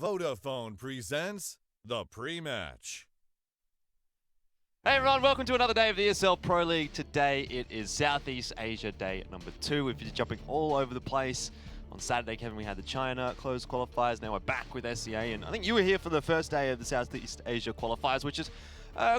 Vodafone presents the pre-match. Hey everyone, welcome to another day of the ESL Pro League. Today it is Southeast Asia day number 2. We've been jumping all over the place. On Saturday, Kevin, we had the China closed qualifiers. Now we're back with SEA, and I think you were here for the first day of the Southeast Asia qualifiers, which is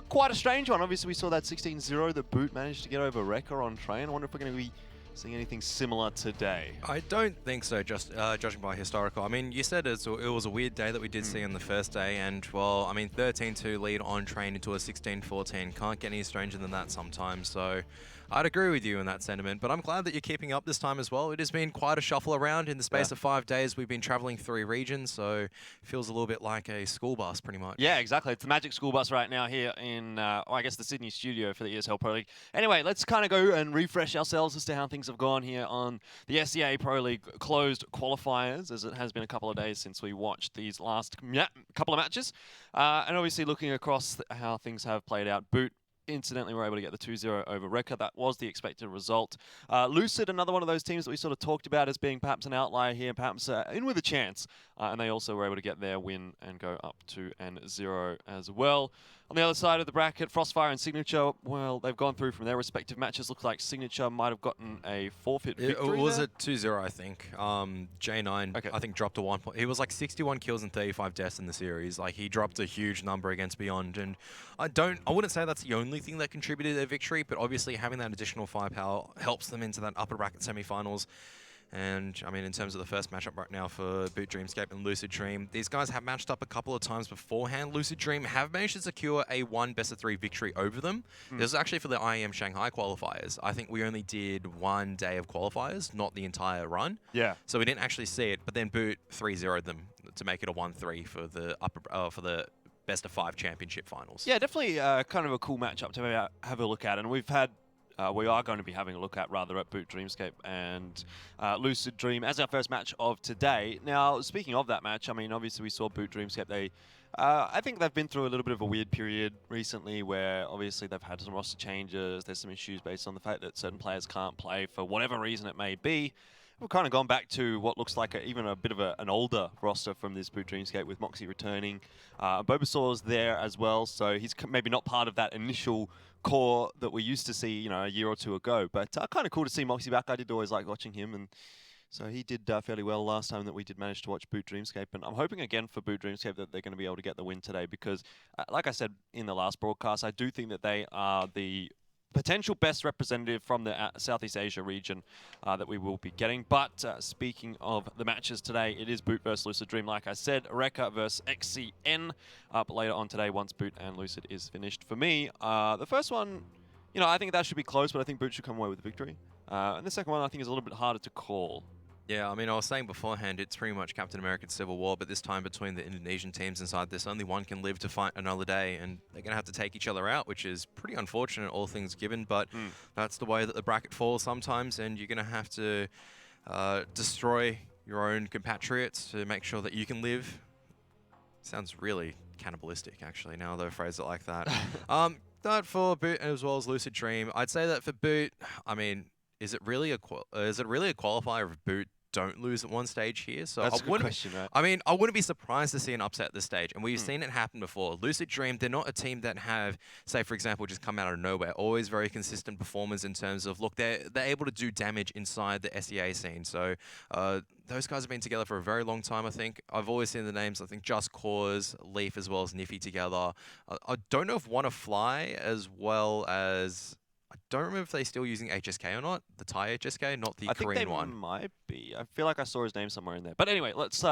quite a strange one. Obviously, we saw that 16-0 that Boot managed to get over Rekka on train. I wonder if we're going to be seeing anything similar today. I don't think so, just judging by historical. I mean, you said it was a weird day that we did see on the first day, and, well, I mean, 13-2 lead on train into a 16-14. Can't get any stranger than that sometimes, so I'd agree with you in that sentiment, but I'm glad that you're keeping up this time as well. It has been quite a shuffle around in the space of 5 days. We've been traveling 3 regions, so it feels a little bit like a school bus, pretty much. Yeah, exactly. It's the Magic School Bus right now here in, I guess, the Sydney studio for the ESL Pro League. Anyway, let's kind of go and refresh ourselves as to how things have gone here on the SEA Pro League closed qualifiers, as it has been a couple of days since we watched these last couple of matches. And obviously looking across how things have played out, Boot incidentally were able to get the 2-0 over Rekka. That was the expected result. Lucid, another one of those teams that we sort of talked about as being perhaps an outlier here, perhaps in with a chance. And they also were able to get their win and go up 2-0 as well. On the other side of the bracket, Frostfire and Signature, well, they've gone through from their respective matches. Looks like Signature might have gotten a forfeit victory. It was a 2-0, I think. J9, okay. I think, dropped a 1 point. He was like 61 kills and 35 deaths in the series. Like, he dropped a huge number against Beyond. And I wouldn't say that's the only thing that contributed to their victory, but obviously having that additional firepower helps them into that upper bracket semifinals. And, I mean, in terms of the first matchup right now for Boot Dreamscape and Lucid Dream, these guys have matched up a couple of times beforehand. Lucid Dream have managed to secure a 1 best-of-3 victory over them. This was actually for the IEM Shanghai qualifiers. I think we only did 1 day of qualifiers, not the entire run. Yeah. So we didn't actually see it, but then Boot 3-0'd them to make it a 1-3 for the best-of-5 championship finals. Yeah, definitely kind of a cool matchup to have a look at. And we've had... we are going to be having a look at, rather, at Boot Dreamscape and Lucid Dream as our first match of today. Now, speaking of that match, I mean, obviously we saw Boot Dreamscape. I think they've been through a little bit of a weird period recently where obviously they've had some roster changes. There's some issues based on the fact that certain players can't play for whatever reason it may be. We've kind of gone back to what looks like even a bit of an older roster from this Boot Dreamscape with Moxie returning. Bulbasaur's there as well, so he's maybe not part of that initial core that we used to see, you know, a year or two ago. But kind of cool to see Moxie back. I did always like watching him, and so he did fairly well last time that we did manage to watch Boot Dreamscape. And I'm hoping again for Boot Dreamscape that they're going to be able to get the win today because, like I said in the last broadcast, I do think that they are the potential best representative from the Southeast Asia region that we will be getting. But speaking of the matches today, it is Boot versus Lucid Dream. Like I said, Rekka versus XCN. But later on today, once Boot and Lucid is finished. For me, the first one, you know, I think that should be close, but I think Boot should come away with the victory. And the second one, I think, is a little bit harder to call. Yeah, I mean, I was saying beforehand, it's pretty much Captain American Civil War, but this time between the Indonesian teams inside this, only one can live to fight another day, and they're going to have to take each other out, which is pretty unfortunate, all things given, but that's the way that the bracket falls sometimes, and you're going to have to destroy your own compatriots to make sure that you can live. Sounds really cannibalistic, actually, now that I phrase it like that. That for Boot as well as Lucid Dream. I'd say that for Boot, I mean, is it really a qualifier if Boot don't lose at one stage here? So that's a good question, right? I mean, I wouldn't be surprised to see an upset at this stage, and we've seen it happen before. Lucid Dream, they're not a team that have, say, for example, just come out of nowhere. Always very consistent performers in terms of, look, they're able to do damage inside the SEA scene. So those guys have been together for a very long time, I think. I've always seen the names, I think, Just Cause, Leaf, as well as Niffy together. I don't know if Wanna Fly as well as... I don't remember if they're still using HSK or not, the Thai HSK, not the Korean one. I think they might be. I feel like I saw his name somewhere in there. But anyway, let's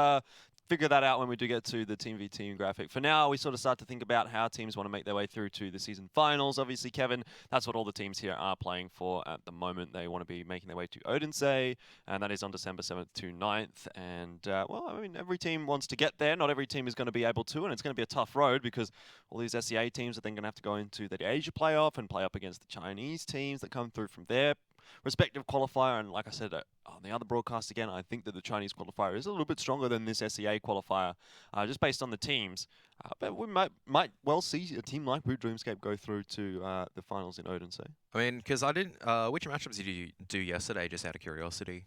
figure that out when we do get to the Team v Team graphic. For now, we sort of start to think about how teams want to make their way through to the season finals. Obviously, Kevin, that's what all the teams here are playing for at the moment. They want to be making their way to Odense, and that is on December 7th to 9th. And, well, I mean, every team wants to get there. Not every team is going to be able to, and it's going to be a tough road because all these SEA teams are then going to have to go into the Asia playoff and play up against the Chinese teams that come through from there. respective qualifier. And like I said on the other broadcast again, I think that the Chinese qualifier is a little bit stronger than this SEA qualifier, just based on the teams. But we might well see a team like Boot Dreamscape go through to the finals in Odense. I mean, because I didn't... which matchups did you do yesterday, just out of curiosity?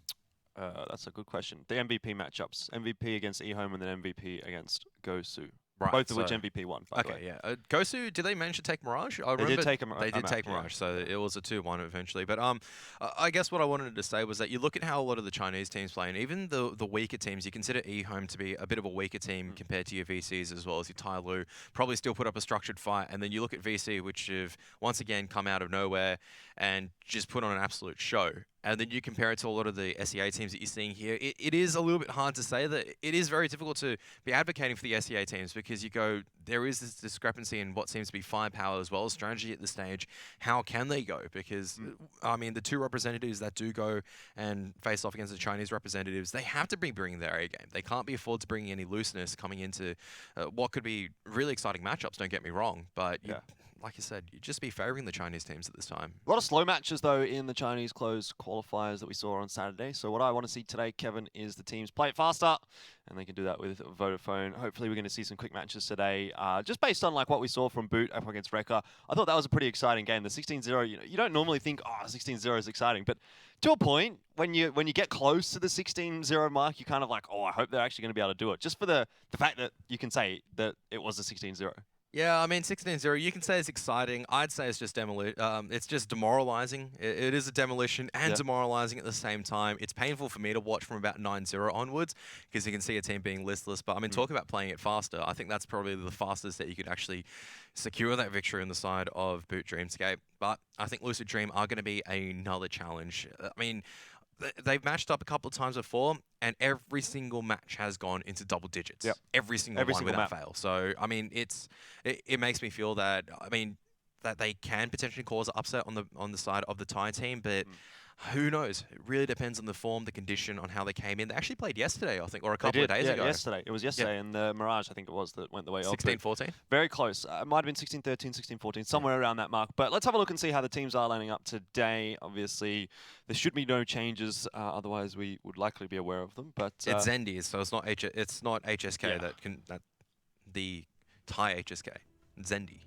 That's a good question. The MVP matchups. MVP against eHome and then MVP against Gosu. Right, Both of which so- MVP won, by the way. Okay, yeah. Gosu, did they manage to take Mirage? I They did remember take They a did map, take yeah. Mirage, so it was a 2-1 eventually. But I guess what I wanted to say was that you look at how a lot of the Chinese teams play, and even the weaker teams, you consider eHome to be a bit of a weaker team compared to your VCs as well as your Tai Lu. Probably still put up a structured fight, and then you look at VC, which have once again come out of nowhere and just put on an absolute show. And then you compare it to a lot of the SEA teams that you're seeing here. It is a little bit hard to say that it is very difficult to be advocating for the SEA teams because you go, there is this discrepancy in what seems to be firepower as well as strategy at this stage. How can they go? Because, I mean, the two representatives that do go and face off against the Chinese representatives, they have to be bringing their A game. They can't be afford to bring any looseness coming into what could be really exciting matchups, don't get me wrong. But like you said, you'd just be favouring the Chinese teams at this time. A lot of slow matches, though, in the Chinese closed qualifiers that we saw on Saturday. So what I want to see today, Kevin, is the teams play it faster, and they can do that with Vodafone. Hopefully we're going to see some quick matches today. Just based on like what we saw from Boot up against Rekka, I thought that was a pretty exciting game. The 16-0, you don't normally think, 16-0 is exciting, but to a point, when you get close to the 16-0 mark, you're kind of like, I hope they're actually going to be able to do it. Just for the fact that you can say that it was a 16-0. Yeah, I mean, 16-0, you can say it's exciting. I'd say it's just it's just demoralizing. It is a demolition and demoralizing at the same time. It's painful for me to watch from about 9-0 onwards because you can see a team being listless. But I mean, talk about playing it faster. I think that's probably the fastest that you could actually secure that victory on the side of Boot Dreamscape. But I think Lucid Dream are going to be another challenge. I mean, they've matched up a couple of times before, and every single match has gone into double digits. Yep. Every single one without fail. So, I mean, it makes me feel that, that they can potentially cause an upset on the side of the Thai team, but who knows? It really depends on the form, the condition, on how they came in. They actually played yesterday, I think, or a couple of days ago. Yesterday. It was yesterday, and the Mirage, I think it was, that went the way of 16-14? Very close. It might have been 16-13, 16-14, somewhere around that mark. But let's have a look and see how the teams are lining up today. Obviously, there should be no changes, otherwise we would likely be aware of them. But it's Zendy, so it's not HSK that the Thai HSK. Zendy.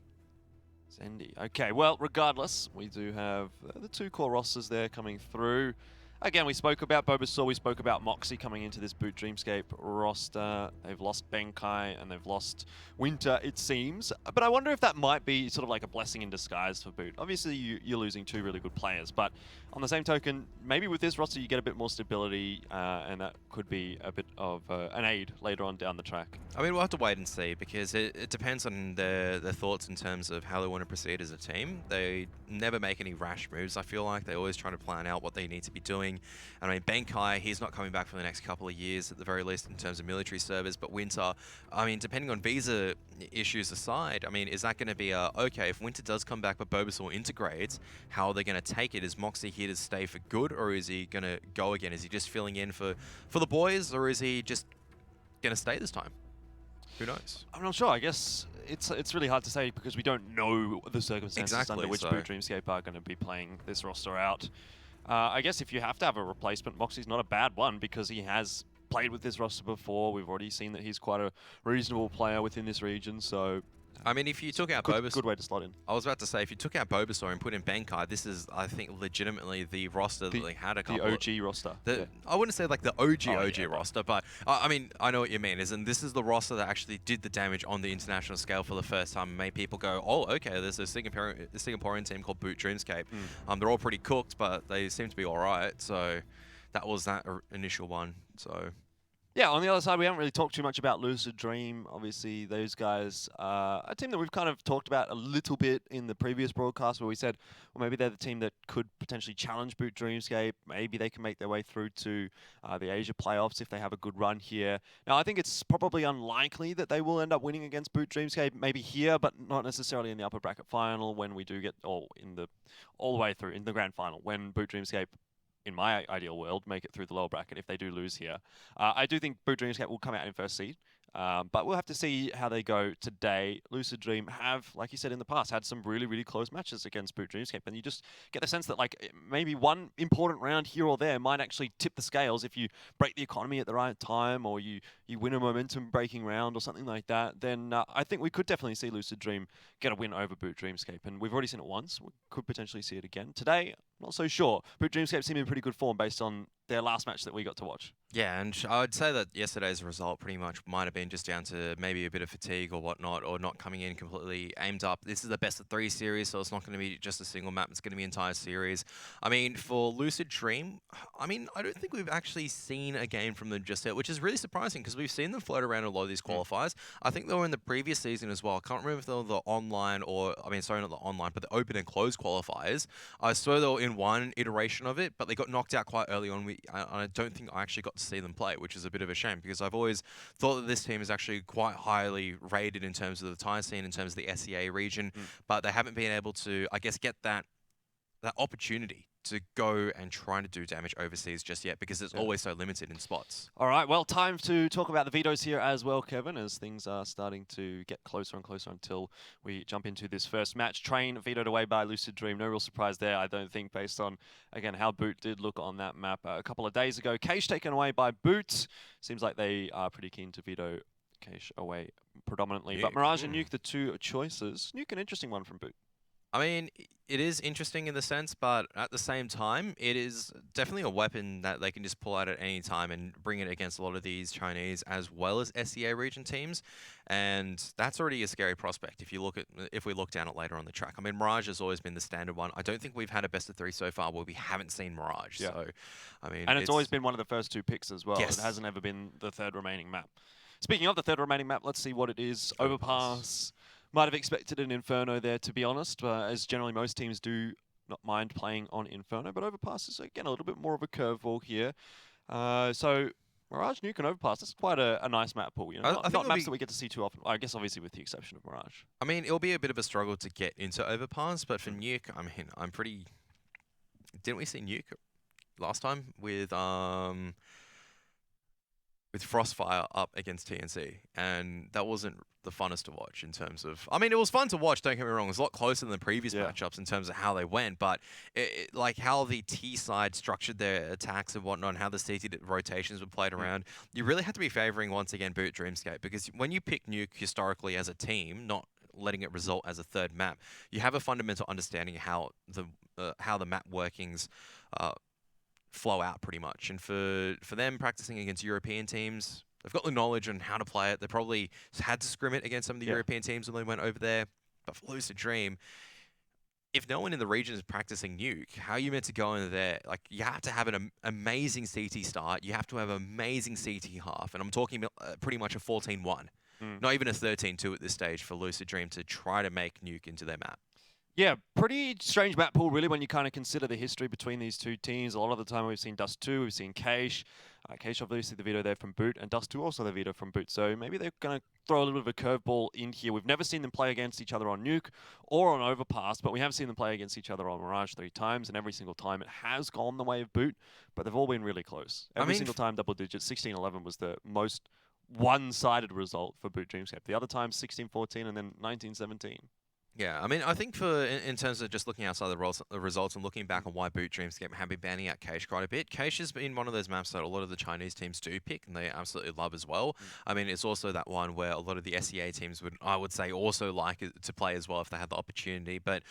Okay, well, regardless, we do have the two core rosters there coming through. Again, we spoke about Bulbasaur, we spoke about Moxie coming into this Boot Dreamscape roster. They've lost Benkai and they've lost Winter, it seems. But I wonder if that might be sort of like a blessing in disguise for Boot. Obviously, you're losing two really good players, but on the same token, maybe with this roster you get a bit more stability, and that could be a bit of an aid later on down the track. I mean, we'll have to wait and see because it depends on their thoughts in terms of how they want to proceed as a team. They never make any rash moves, I feel like. They always try to plan out what they need to be doing. And I mean, Benkai, he's not coming back for the next couple of years at the very least in terms of military service, but Winter, I mean, depending on visa issues aside, I mean, is that going to be okay, if Winter does come back but Bulbasaur integrates, how are they going to take it? Is Moxie here to stay for good, or is he going to go again? Is he just filling in for the boys, or is he just going to stay this time? Who knows? I'm not sure. I guess it's really hard to say because we don't know the circumstances under which Boot Dreamscape are going to be playing this roster out. I guess if you have to have a replacement, Moxie's not a bad one because he has played with this roster before. We've already seen that he's quite a reasonable player within this region, so... I mean, if you took out Bulbasaur... Good way to slot in. I was about to say, if you took out Bulbasaur and put in Benkai, this is, I think, legitimately the roster that they had a couple... The OG roster. I wouldn't say like the OG roster, but I mean, I know what you mean. And this is the roster that actually did the damage on the international scale for the first time and made people go, oh, okay, there's a Singaporean team called Boot Dreamscape. They're all pretty cooked, but they seem to be all right. So that was that initial one. So... Yeah, on the other side, we haven't really talked too much about Lucid Dream. Obviously, those guys are a team that we've kind of talked about a little bit in the previous broadcast where we said, well, maybe they're the team that could potentially challenge Boot Dreamscape. Maybe they can make their way through to the Asia playoffs if they have a good run here. Now, I think it's probably unlikely that they will end up winning against Boot Dreamscape, maybe here, but not necessarily in the upper bracket final when we do get, all the way through in the grand final, when Boot Dreamscape, in my ideal world, make it through the lower bracket if they do lose here. I do think Boot Dreamscape will come out in first seed, but we'll have to see how they go today. Lucid Dream have, like you said in the past, had some really, really close matches against Boot Dreamscape, and you just get the sense that like maybe one important round here or there might actually tip the scales if you break the economy at the right time, or you win a momentum breaking round or something like that. Then I think we could definitely see Lucid Dream get a win over Boot Dreamscape, and we've already seen it once. We could potentially see it again today. not so sure. But Dreamscape seem in pretty good form based on their last match that we got to watch. Yeah, and I would say that yesterday's result pretty much might have been just down to maybe a bit of fatigue or whatnot, or not coming in completely aimed up. This is the best of 3 series, so it's not going to be just a single map. It's going to be an entire series. I mean, for Lucid Dream, I mean, I don't think we've actually seen a game from them just yet, which is really surprising because we've seen them float around a lot of these qualifiers. I think they were in the previous season as well. I can't remember if they were the online or, I mean, sorry, not the online, but the open and closed qualifiers. I saw they were in one iteration of it, but they got knocked out quite early on. I don't think I actually got to see them play, which is a bit of a shame because I've always thought that this team is actually quite highly rated in terms of the Thai scene, in terms of the SEA region, but they haven't been able to, I guess, get that opportunity to go and try to do damage overseas just yet because it's always so limited in spots. All right, well, time to talk about the vetoes here as well, Kevin, as things are starting to get closer and closer until we jump into this first match. Train vetoed away by Lucid Dream. No real surprise there, I don't think, based on, again, how Boot did look on that map a couple of days ago. Cache taken away by Boot. Seems like they are pretty keen to veto Cache away predominantly. Nuke. But Mirage and Nuke, the two choices. Nuke, an interesting one from Boot. I mean, it is interesting in the sense, but at the same time, it is definitely a weapon that they can just pull out at any time and bring it against a lot of these Chinese as well as SEA region teams, and that's already a scary prospect if we look down it later on the track. I mean, Mirage has always been the standard one. I don't think we've had a best of 3 so far where we haven't seen Mirage. Yeah. So, I mean, and it's always been one of the first 2 picks as well. Yes. It hasn't ever been the third remaining map. Speaking of the third remaining map, let's see what it is. Overpass. Might have expected an Inferno there, to be honest, as generally most teams do not mind playing on Inferno, but Overpass is, again, a little bit more of a curveball here. So Mirage, Nuke, and Overpass, that's quite a nice map pool. You know, not maps that we get to see too often, I guess, obviously, with the exception of Mirage. I mean, it'll be a bit of a struggle to get into Overpass, but for Nuke, I mean, I'm pretty... Didn't we see Nuke last time with Frostfire up against TNC, and that wasn't the funnest to watch in terms of... I mean, it was fun to watch, don't get me wrong. It was a lot closer than the previous matchups in terms of how they went, but like how the T side structured their attacks and whatnot, and how the CT rotations were played around, you really had to be favoring, once again, Boot Dreamscape, because when you pick Nuke historically as a team, not letting it result as a third map, you have a fundamental understanding of how the map workings flow out pretty much. And for them practicing against European teams, they've got the knowledge on how to play it. They probably had to scrim it against some of the European teams when they went over there. But for Lucid Dream, if no one in the region is practicing Nuke, how are you meant to go in there? Like, you have to have an amazing CT start. You have to have amazing CT half. And I'm talking pretty much a 14-1. Not even a 13-2 at this stage for Lucid Dream to try to make Nuke into their map. Yeah, pretty strange map pool, really, when you kind of consider the history between these two teams. A lot of the time we've seen Dust 2, we've seen Cache. Cache, obviously, the veto there from Boot, and Dust 2 also the veto from Boot. So maybe they're going to throw a little bit of a curveball in here. We've never seen them play against each other on Nuke or on Overpass, but we have seen them play against each other on Mirage 3 times, and every single time it has gone the way of Boot, but they've all been really close. Every single time double digits. 16-11 was the most one-sided result for Boot Dreamscape. The other time, 16-14 and then 19-17. Yeah, I mean, I think in terms of just looking outside the results and looking back on why Boot Dreamscape have been banning out Cache quite a bit, Cache has been one of those maps that a lot of the Chinese teams do pick and they absolutely love as well. I mean, it's also that one where a lot of the SEA teams I would say, also like it to play as well if they had the opportunity. But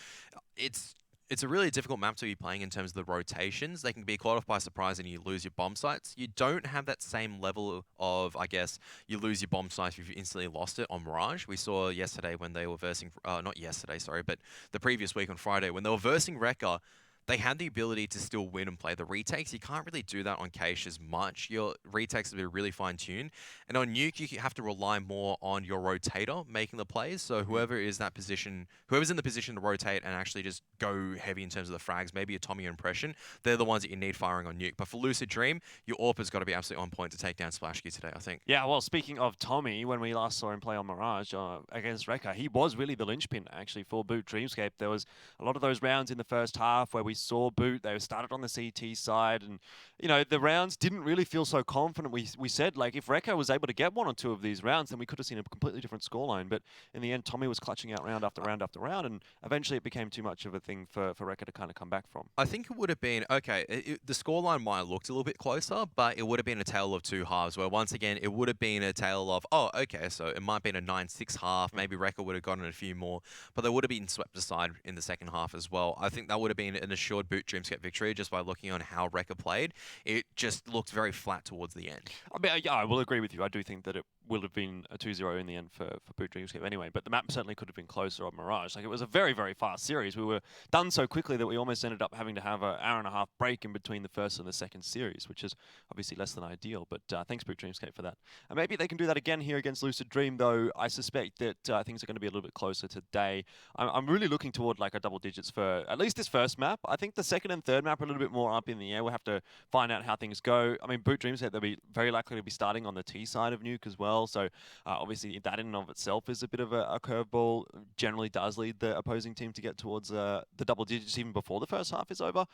it's a really difficult map to be playing in terms of the rotations. They can be caught off by surprise and you lose your bomb sites. You don't have that same level of, I guess, you lose your bomb sites if you instantly lost it on Mirage. We saw yesterday when they were versing, not yesterday, sorry, but the previous week on Friday, when they were versing Rekka, they had the ability to still win and play the retakes. You can't really do that on Cache as much. Your retakes are really fine-tuned. And on Nuke, you have to rely more on your rotator making the plays. So whoever's in the position to rotate and actually just go heavy in terms of the frags, maybe a Tommy impression, they're the ones that you need firing on Nuke. But for Lucid Dream, your AWP has got to be absolutely on point to take down Splashkey today, I think. Yeah, well, speaking of Tommy, when we last saw him play on Mirage against Rekka, he was really the linchpin, actually, for Boot Dreamscape. There was a lot of those rounds in the first half where we saw Boot. They started on the CT side, and you know the rounds didn't really feel so confident. We said, like, if Rekka was able to get 1 or 2 of these rounds, then we could have seen a completely different scoreline. But in the end, Tommy was clutching out round after round after round, and eventually it became too much of a thing for Rekka to kind of come back from. I think it would have been, okay, the scoreline might have looked a little bit closer, but it would have been a tale of 2 halves, where once again, it would have been a tale of, oh, okay, so it might have been a 9-6 half, maybe Rekka would have gotten a few more, but they would have been swept aside in the second half as well. I think that would have been an assured Boot Dreamscape victory just by looking on how Rekka played. It just looked very flat towards the end. I mean, yeah, I will agree with you. I do think that it will have been a 2-0 in the end for Boot Dreamscape anyway, but the map certainly could have been closer on Mirage. Like, it was a very, very fast series. We were done so quickly that we almost ended up having to have an hour and a half break in between the first and the second series, which is obviously less than ideal, but thanks Boot Dreamscape for that. And maybe they can do that again here against Lucid Dream, though I suspect that things are going to be a little bit closer today. I'm really looking toward like a double digits for at least this first map. I think the second and third map are a little bit more up in the air. We'll have to find out how things go. I mean, Boot Dreamscape, they'll be very likely to be starting on the T side of Nuke as well, so obviously that in and of itself is a bit of a curveball. Generally does lead the opposing team to get towards the double digits even before the first half is over.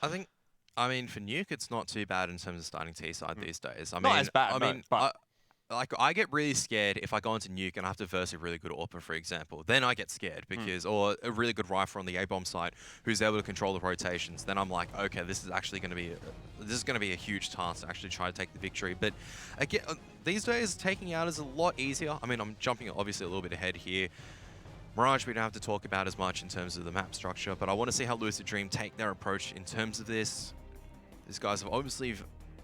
I mean, for Nuke, it's not too bad in terms of starting T side these days. Not as bad, but I get really scared if I go into Nuke and I have to verse a really good AWPer, for example. Then I get scared because, or a really good rifle on the A-bomb side who's able to control the rotations. Then I'm like, okay, this is actually going to be a huge task to actually try to take the victory. But again, these days taking out is a lot easier. I mean, I'm jumping obviously a little bit ahead here. Mirage, we don't have to talk about as much in terms of the map structure, but I want to see how Lucid Dream take their approach in terms of this. These guys have obviously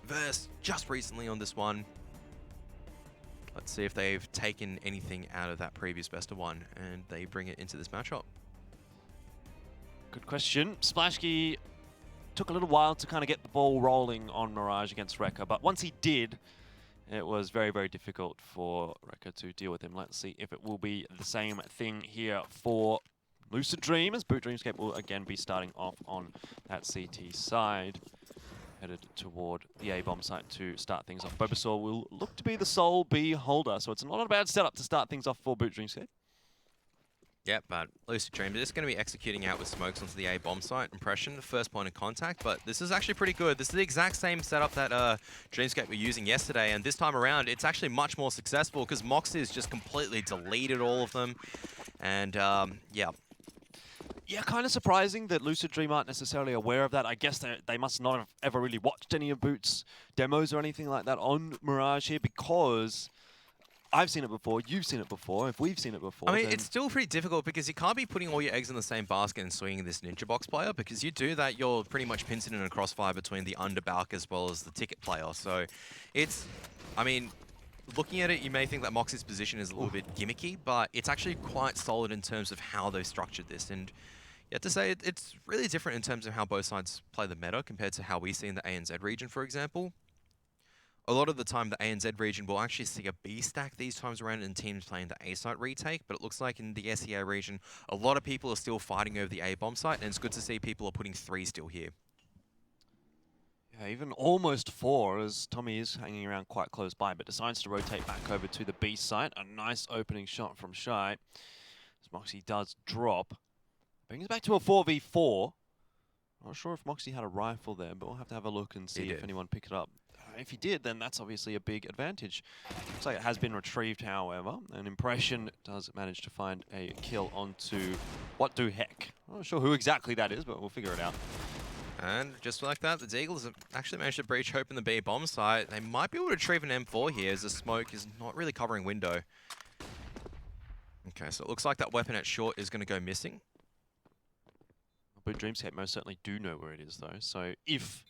versed just recently on this one. Let's see if they've taken anything out of that previous best of one and they bring it into this matchup. Good question. Splashkey took a little while to kind of get the ball rolling on Mirage against Rekka, but once he did, it was very, very difficult for Rekka to deal with him. Let's see if it will be the same thing here for Lucid Dream, as Boot Dreamscape will again be starting off on that CT side. Headed toward the A-bomb site to start things off. Bobasaur will look to be the sole B holder, so it's not a bad setup to start things off for Boot Dreamscape. Yep, but Lucid Dream, they're just going to be executing out with smokes onto the A-bomb site. Impression, the first point of contact, but this is actually pretty good. This is the exact same setup that Dreamscape were using yesterday, and this time around, it's actually much more successful because Moxie's just completely deleted all of them, and yeah. Yeah, kind of surprising that Lucid Dream aren't necessarily aware of that. I guess they must not have ever really watched any of Boot's demos or anything like that on Mirage here, because I've seen it before, you've seen it before, if we've seen it before. I mean, it's still pretty difficult because you can't be putting all your eggs in the same basket and swinging this Ninja Box player, because you do that, you're pretty much pinching in a crossfire between the underbalk as well as the ticket player. So it's, I mean, looking at it, you may think that Moxie's position is a little bit gimmicky, but it's actually quite solid in terms of how they've structured this. And you have to say, it's really different in terms of how both sides play the meta compared to how we see in the ANZ region, for example. A lot of the time, the ANZ region will actually see a B stack these times around and teams playing the A site retake, but it looks like in the SEA region, a lot of people are still fighting over the A bomb site, and it's good to see people are putting 3 still here. Yeah, even almost 4, as Tommy is hanging around quite close by, but decides to rotate back over to the B site. A nice opening shot from Shy, as Moxie does drop. Brings back to a 4v4. Not sure if Moxie had a rifle there, but we'll have to have a look and see if anyone picked it up. If he did, then that's obviously a big advantage. Looks like it has been retrieved, however. An Impression does manage to find a kill onto What Do Heck. I'm not sure who exactly that is, but we'll figure it out. And just like that, the Deagles have actually managed to breach open the B bomb site. They might be able to retrieve an M4 here, as the smoke is not really covering window. Okay, so it looks like that weapon at short is going to go missing. But Dreamscape most certainly do know where it is, though. So if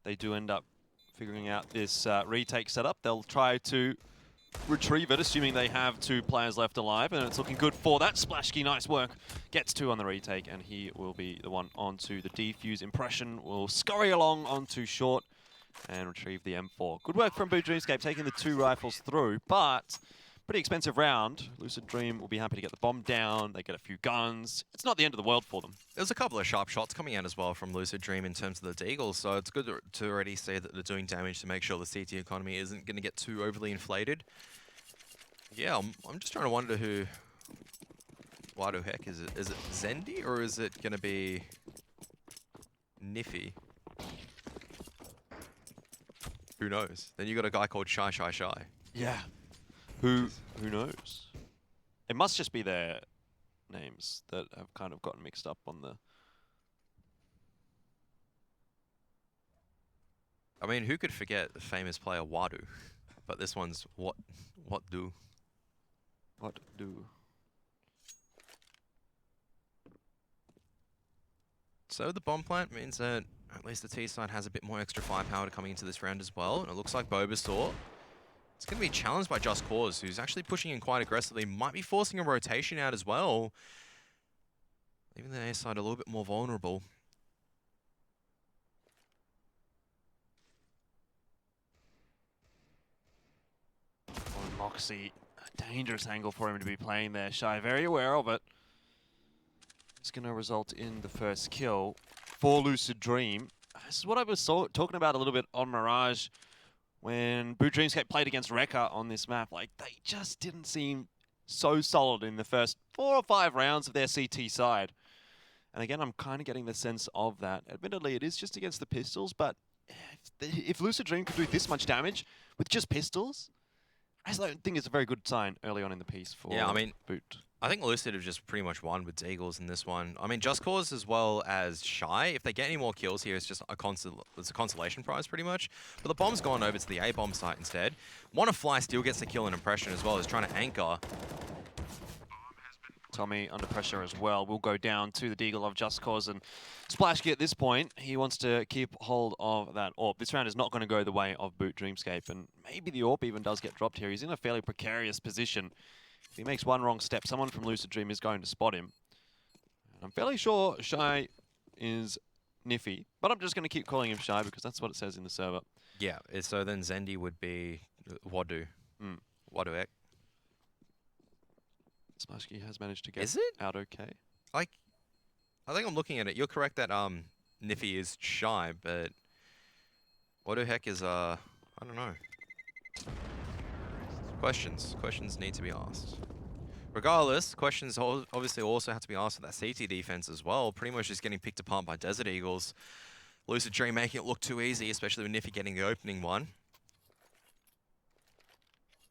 they do end up figuring out this retake setup, they'll try to retrieve it, assuming they have 2 players left alive, and it's looking good for that. Splashkey, nice work. Gets 2 on the retake, and he will be the one onto the defuse. Impression will scurry along onto short and retrieve the M4. Good work from Boot Dreamscape, taking the 2 rifles through, but pretty expensive round. Lucid Dream will be happy to get the bomb down. They get a few guns. It's not the end of the world for them. There's a couple of sharp shots coming out as well from Lucid Dream in terms of the Deagles, so it's good to already see that they're doing damage to make sure the CT economy isn't going to get too overly inflated. Yeah, I'm just trying to wonder who... Why the heck is it? Is it Zendi or is it going to be Niffy? Who knows? Then you got a guy called Shy. Yeah. Who knows? It must just be their names that have kind of gotten mixed up on the... I mean, who could forget the famous player Wadu? But this one's What Do? What do? So the bomb plant means that at least the T side has a bit more extra firepower coming into this round as well. And it looks like Bulbasaur, it's going to be challenged by Just Cause, who's actually pushing in quite aggressively. Might be forcing a rotation out as well, leaving the A side a little bit more vulnerable. Moxie, a dangerous angle for him to be playing there. Shy, very aware of it. It's going to result in the first kill for Lucid Dream. This is what I was talking about a little bit on Mirage when Boot Dreamscape played against Rekka on this map. Like, they just didn't seem so solid in the first 4 or 5 rounds of their CT side. And again, I'm kind of getting the sense of that. Admittedly, it is just against the pistols, but if Lucid Dream could do this much damage with just pistols, I don't think it's a very good sign early on in the piece for Boot. I think Lucid have just pretty much won with Deagles in this one. I mean, Just Cause as well as Shy, if they get any more kills here, it's just it's a consolation prize pretty much. But the bomb's gone over to the A-bomb site instead. Wanna still gets the kill and impression as well as trying to anchor. Tommy under pressure as well. Will go down to the Deagle of Just Cause, and Splashkey at this point, he wants to keep hold of that AWP. This round is not going to go the way of Boot Dreamscape, and maybe the AWP even does get dropped here. He's in a fairly precarious position. If he makes one wrong step, someone from Lucid Dream is going to spot him. And I'm fairly sure Shy is Niffy, but I'm just going to keep calling him Shy because that's what it says in the server. Yeah, so then Zendi would be Wadu. Waduek. Splashkey has managed to get out okay. Like, I think I'm looking at it. You're correct that Niffy is Shy, but Waduek is I don't know. Questions need to be asked. Regardless, questions obviously also have to be asked for that CT defense as well. Pretty much just getting picked apart by Desert Eagles. Lucid Dream making it look too easy, especially with Niffy getting the opening one.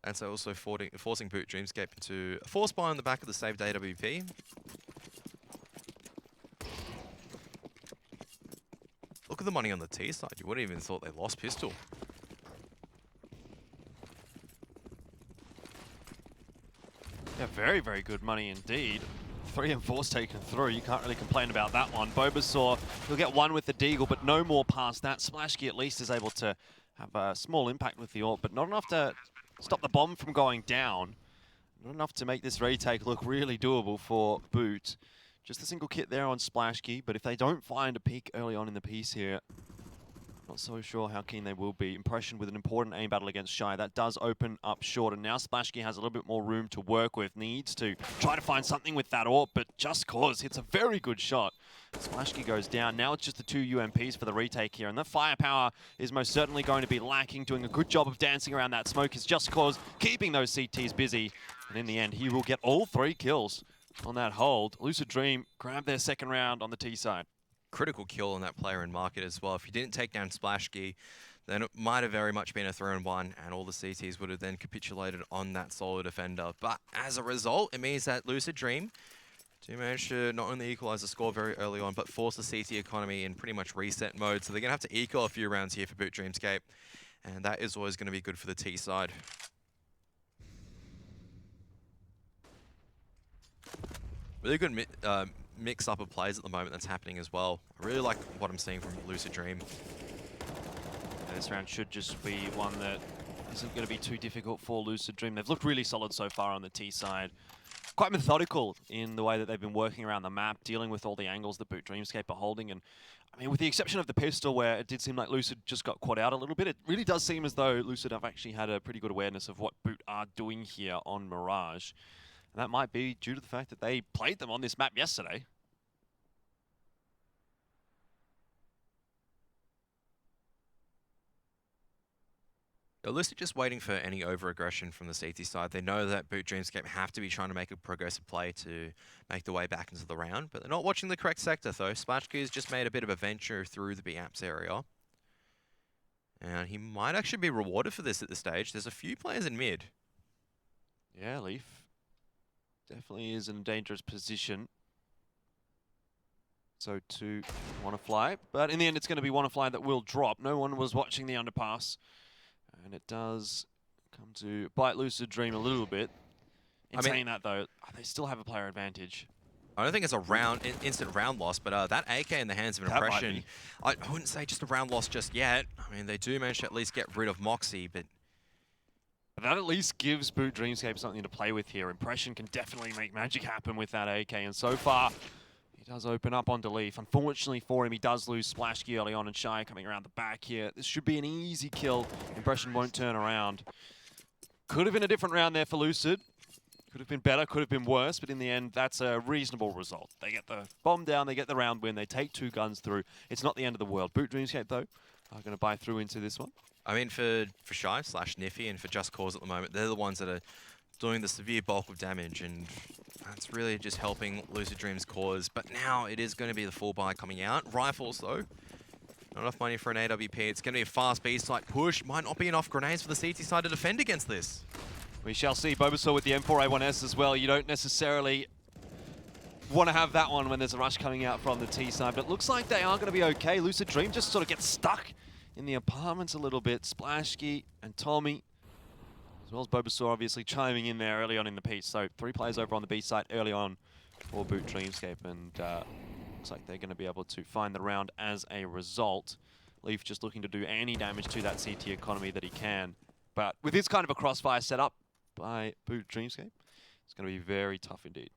And so also forcing Boot Dreamscape into a force buy on the back of the saved AWP. Look at the money on the T side. You wouldn't even thought they lost pistol. Yeah, very, very good money indeed. 3 and 4's taken through. You can't really complain about that one. Bulbasaur, he'll get one with the Deagle, but no more past that. Splashkey at least is able to have a small impact with the AWP, but not enough to stop the bomb from going down. Not enough to make this retake look really doable for Boot. Just a single kit there on Splashkey, but if they don't find a peak early on in the piece here, not so sure how keen they will be. Impression with an important aim battle against Shy. That does open up short, and now Splashkey has a little bit more room to work with. Needs to try to find something with that AWP, but Just Cause hits a very good shot. Splashkey goes down. Now it's just the 2 UMPs for the retake here, and the firepower is most certainly going to be lacking. Doing a good job of dancing around that smoke is Just Cause, keeping those CTs busy. And in the end, he will get all 3 kills on that hold. Lucid Dream grab their second round on the T side. Critical kill on that player in market as well. If you didn't take down Splashkey, then it might have very much been a 3-on-1, and all the CTs would have then capitulated on that solo defender. But as a result, it means that Lucid Dream do manage to not only equalize the score very early on, but force the CT economy in pretty much reset mode. So they're going to have to equal a few rounds here for Boot Dreamscape, and that is always going to be good for the T side. Really good mix-up of plays at the moment that's happening as well. I really like what I'm seeing from Lucid Dream. This round should just be one that isn't going to be too difficult for Lucid Dream. They've looked really solid so far on the T side. Quite methodical in the way that they've been working around the map, dealing with all the angles that Boot Dreamscape are holding. And I mean, with the exception of the pistol, where it did seem like Lucid just got caught out a little bit, it really does seem as though Lucid have actually had a pretty good awareness of what Boot are doing here on Mirage. And that might be due to the fact that they played them on this map yesterday. Lucid just waiting for any over-aggression from the safety side. They know that Boot Dreamscape have to be trying to make a progressive play to make the way back into the round, but they're not watching the correct sector though. Splashkey's just made a bit of a venture through the B-Apps area. And he might actually be rewarded for this at this stage. There's a few players in mid. Yeah, Leaf definitely is in a dangerous position. So to Wanna-Fly, but in the end it's going to be Wanna-Fly that will drop. No one was watching the underpass. And it does come to bite Lucid Dream a little bit. In saying that, though, they still have a player advantage. I don't think it's a instant round loss, but that AK in the hands of an That might Impression, I wouldn't say just a round loss just yet. I mean, they do manage to at least get rid of Moxie, but That at least gives Boot Dreamscape something to play with here. Impression can definitely make magic happen with that AK, and so far, he does open up onto Leaf. Unfortunately for him, he does lose Splashkey early on, and Shy coming around the back here. This should be an easy kill. Impression won't turn around. Could have been a different round there for Lucid. Could have been better, could have been worse, but in the end, that's a reasonable result. They get the bomb down, they get the round win, they take 2 guns through. It's not the end of the world. Boot Dreamscape, though, are going to buy through into this one. I mean, for Shy / Niffy and for Just Cause at the moment, they're the ones that are doing the severe bulk of damage, and that's really just helping Lucid Dream's cause. But now it is going to be the full buy coming out. Rifles, though. Not enough money for an AWP. It's going to be a fast B-site push. Might not be enough grenades for the CT side to defend against this. We shall see. Bulbasaur with the M4A1S as well. You don't necessarily want to have that one when there's a rush coming out from the T side, but it looks like they are going to be okay. Lucid Dream just sort of gets stuck in the apartments a little bit. Splashkey and Tommy, as well as Bulbasaur, obviously chiming in there early on in the piece. So 3 players over on the B site early on for Boot Dreamscape, and looks like they're going to be able to find the round as a result. Leaf just looking to do any damage to that CT economy that he can. But with this kind of a crossfire setup by Boot Dreamscape, it's going to be very tough indeed.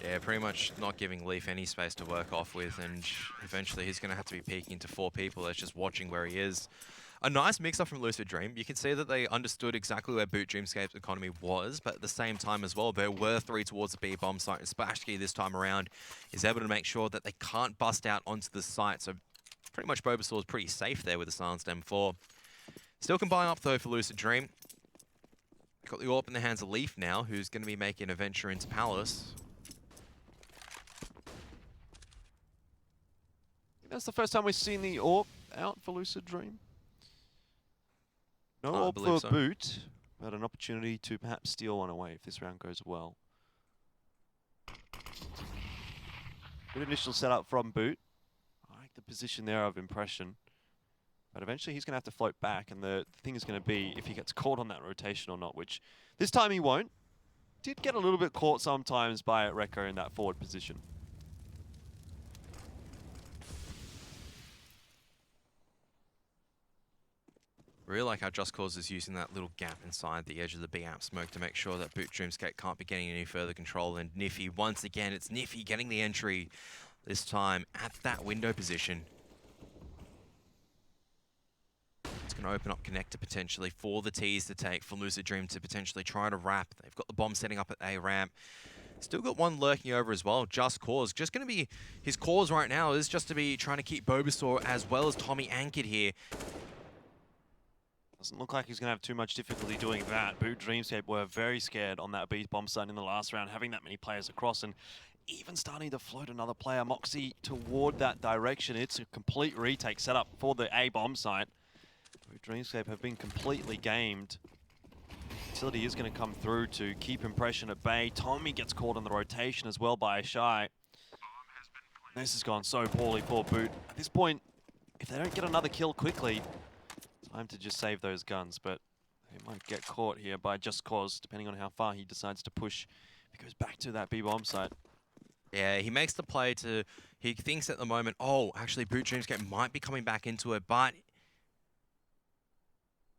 Yeah, pretty much not giving Leaf any space to work off with, and eventually he's going to have to be peeking into 4 people that's just watching where he is. A nice mix-up from Lucid Dream. You can see that they understood exactly where Boot Dreamscape's economy was, but at the same time as well, there were 3 towards the B bomb site, and Splashkey this time around is able to make sure that they can't bust out onto the site, so pretty much Bulbasaur is pretty safe there with the silenced M4. Still can buy up though for Lucid Dream. Got the AWP in the hands of Leaf now, who's going to be making a venture into Palace. That's the first time we've seen the AWP out for Lucid Dream. No AWP for so. Boot, but an opportunity to perhaps steal one away if this round goes well. Good initial setup from Boot. I like the position there of Impression. But eventually he's going to have to float back, and the thing is going to be if he gets caught on that rotation or not, which this time he won't. Did get a little bit caught sometimes by Rekka in that forward position. Really like how Just Cause is using that little gap inside the edge of the B-Amp smoke to make sure that Boot Dreamscape can't be getting any further control. And Niffy, once again, it's Niffy getting the entry, this time at that window position. It's going to open up connector potentially for the T's to take, for Lucid Dream to potentially try to wrap. They've got the bomb setting up at A ramp. Still got one lurking over as well, Just Cause. Just going to be, his cause right now is just to be trying to keep Bulbasaur as well as Tommy anchored here. Doesn't look like he's going to have too much difficulty doing that. Boot Dreamscape were very scared on that B bomb site in the last round, having that many players across and even starting to float another player, Moxie, toward that direction. It's a complete retake setup for the A bomb site. Boot Dreamscape have been completely gamed. Utility is going to come through to keep Impression at bay. Tommy gets caught on the rotation as well by Shy. This has gone so poorly for Boot. At this point, if they don't get another kill quickly, time to just save those guns, but they might get caught here by Just Cause, depending on how far he decides to push. If he goes back to that B-bomb site. Yeah, he makes the play to, he thinks at the moment, oh, actually Boot Dreamscape might be coming back into it, but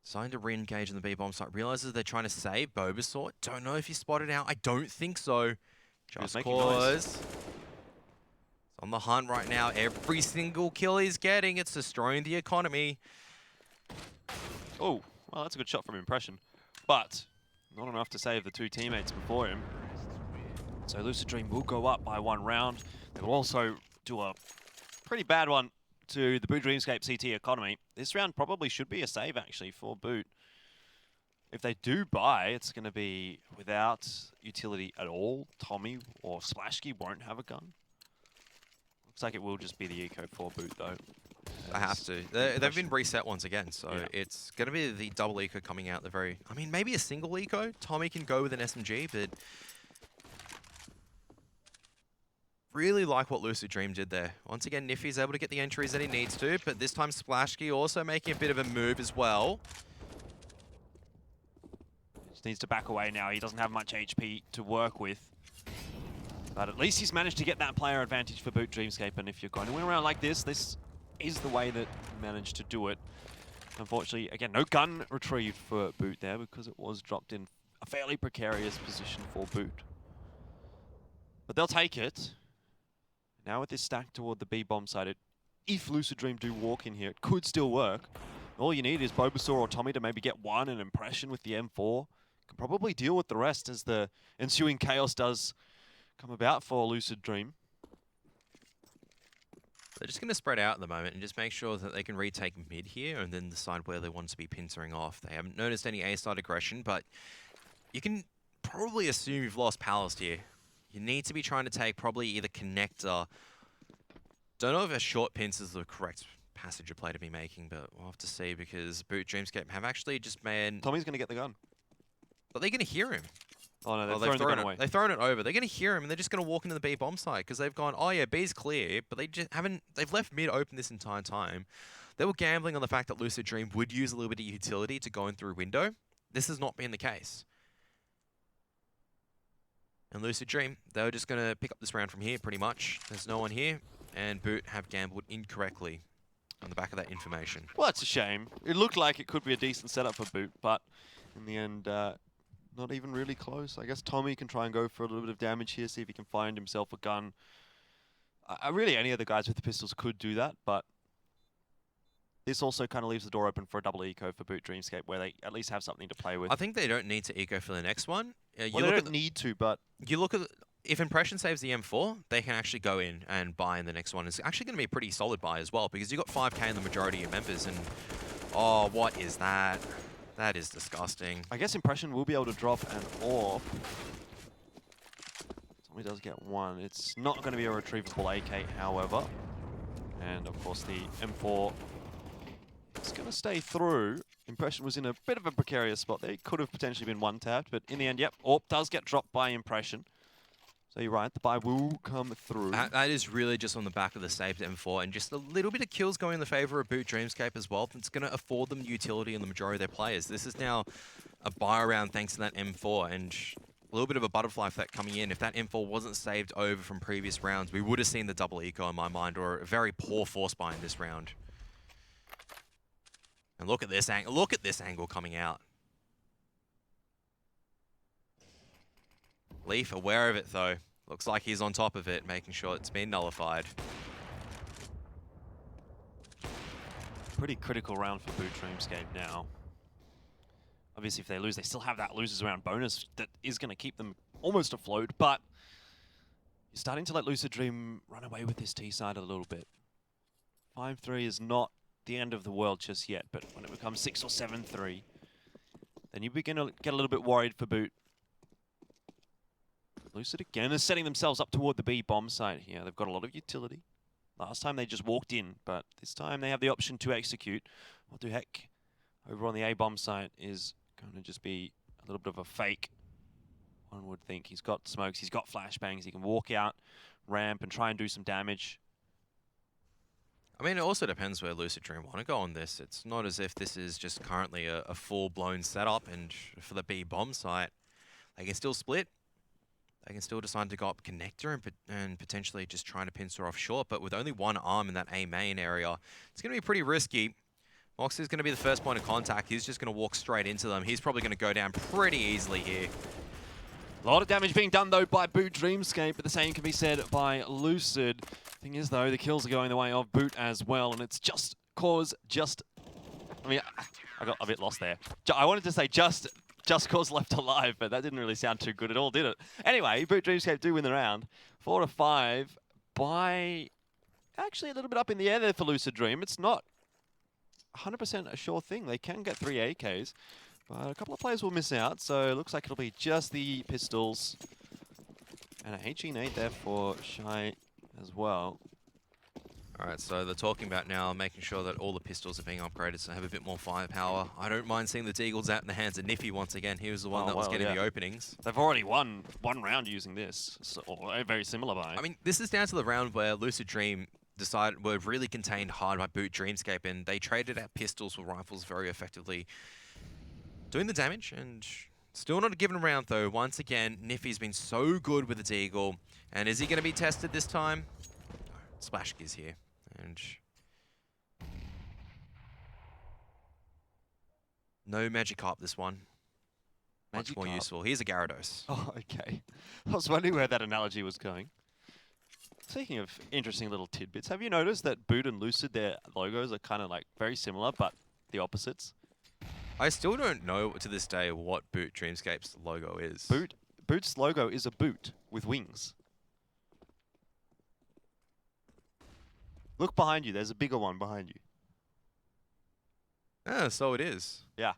deciding to re-engage in the B-bomb site, realizes they're trying to save Bulbasaur. Don't know if he spotted out, I don't think so. Just Cause. It's on the hunt right now. Every single kill he's getting, it's destroying the economy. Oh, well, that's a good shot from Impression, but not enough to save the 2 teammates before him. So Lucid Dream will go up by 1 round. They will also do a pretty bad one to the Boot Dreamscape CT economy. This round probably should be a save, actually, for Boot. If they do buy, it's going to be without utility at all. Tommy or Splashkey won't have a gun. Looks like it will just be the eco for Boot, though. I have to. They've been reset once again, so yeah. It's going to be the double eco coming out the very... I mean, maybe a single eco. Tommy can go with an SMG, but... Really like what Lucid Dream did there. Once again, Niffy's able to get the entries that he needs to, but this time Splashkey also making a bit of a move as well. Just needs to back away now. He doesn't have much HP to work with. But at least he's managed to get that player advantage for Boot Dreamscape, and if you're going to win around like this, this is the way that you managed to do it. Unfortunately, again, no gun retrieved for Boot there because it was dropped in a fairly precarious position for Boot. But they'll take it. Now with this stack toward the B bomb side, if Lucid Dream do walk in here, it could still work. All you need is Bulbasaur or Tommy to maybe get an impression with the M4. Can probably deal with the rest as the ensuing chaos does come about for Lucid Dream. They're just going to spread out at the moment and just make sure that they can retake mid here and then decide where they want to be pincering off. They haven't noticed any A-side aggression, but you can probably assume you've lost Palace here. You need to be trying to take probably either Connector. Don't know if a short pinch is the correct passage of play to be making, but we'll have to see because Boot Dreamscape have actually just made... Tommy's going to get the gun. But they're going to hear him. Oh no, they've thrown the gun away. They've thrown it over. They're going to hear him, and they're just going to walk into the B bomb site because they've gone, oh yeah, B's clear, but they just haven't. They've left mid open this entire time. They were gambling on the fact that Lucid Dream would use a little bit of utility to go in through window. This has not been the case. And Lucid Dream, they were just going to pick up this round from here, pretty much. There's no one here, and Boot have gambled incorrectly on the back of that information. Well, that's a shame. It looked like it could be a decent setup for Boot, but in the end. Not even really close. I guess Tommy can try and go for a little bit of damage here, see if he can find himself a gun. Really, any of the guys with the pistols could do that, but this also kind of leaves the door open for a double eco for Boot Dreamscape, where they at least have something to play with. I think they don't need to eco for the next one. Well, they don't need to, but... You look at... If Impression saves the M4, they can actually go in and buy in the next one. It's actually going to be a pretty solid buy as well, because you've got 5k in the majority of your members, and... Oh, what is that? That is disgusting. I guess Impression will be able to drop an orb. Tommy does get one. It's not going to be a retrievable AK, however. And of course the M4 is going to stay through. Impression was in a bit of a precarious spot. They could have potentially been one-tapped, but in the end, yep, orb does get dropped by Impression. So you're right, the buy will come through. That is really just on the back of the saved M4, and just a little bit of kills going in the favor of Boot Dreamscape as well. That's going to afford them utility in the majority of their players. This is now a buy around thanks to that M4, and a little bit of a butterfly effect coming in. If that M4 wasn't saved over from previous rounds, we would have seen the double eco in my mind, or a very poor force buy in this round. And look at this angle. Look at this angle coming out. Leaf aware of it though. Looks like he's on top of it, making sure it's been nullified. Pretty critical round for Boot Dreamscape now. Obviously, if they lose, they still have that losers round bonus that is going to keep them almost afloat, but you're starting to let Lucid Dream run away with this T side a little bit. 5-3 is not the end of the world just yet, but when it becomes 6 or 7-3, then you begin to get a little bit worried for Boot. Lucid again is setting themselves up toward the B bomb site here. They've got a lot of utility. Last time they just walked in, but this time they have the option to execute. What the heck? Over on the A bomb site is going to just be a little bit of a fake. One would think. He's got smokes, he's got flashbangs, he can walk out, ramp, and try and do some damage. I mean, it also depends where Lucid Dream want to go on this. It's not as if this is just currently a full-blown setup, and for the B bomb site, they can still split. They can still decide to go up connector and potentially just trying to pincer off short, but with only one arm in that A main area, it's going to be pretty risky. Mox is going to be the first point of contact. He's just going to walk straight into them. He's probably going to go down pretty easily here. A lot of damage being done, though, by Boot Dreamscape, but the same can be said by Lucid. Thing is, though, the kills are going the way of Boot as well, and it's just cause just... I mean, I got a bit lost there. I wanted to say just cause left alive, but that didn't really sound too good at all, did it? Anyway, Boot Dreamscape do win the round. 4-5 by actually a little bit up in the air there for Lucid Dream. It's not 100% a sure thing. They can get 3 AKs, but a couple of players will miss out, so it looks like it'll be just the pistols. And a HE8 there for Shy as well. Alright, so they're talking about now making sure that all the pistols are being upgraded so they have a bit more firepower. I don't mind seeing the Deagles out in the hands of Niffy once again. He was the one that was getting the openings. They've already won one round using this, so, or a very similar buy. I mean, this is down to the round where Lucid Dream were really contained hard by Boot Dreamscape, and they traded out pistols for rifles very effectively, doing the damage and Still not a given round, though. Once again, Niffy's been so good with the Deagle. And is he going to be tested this time? No. Splashky's here. And no Magikarp this one. Much more Magikarp. useful. Here's a Gyarados. Oh, okay. I was wondering where that analogy was going. Speaking of interesting little tidbits, have you noticed that Boot and Lucid, their logos are kind of like very similar, but the opposites? I still don't know to this day what Boot Dreamscape's logo is. Boot's logo is a boot with wings. Look behind you. There's a bigger one behind you. Ah, so it is. Yeah.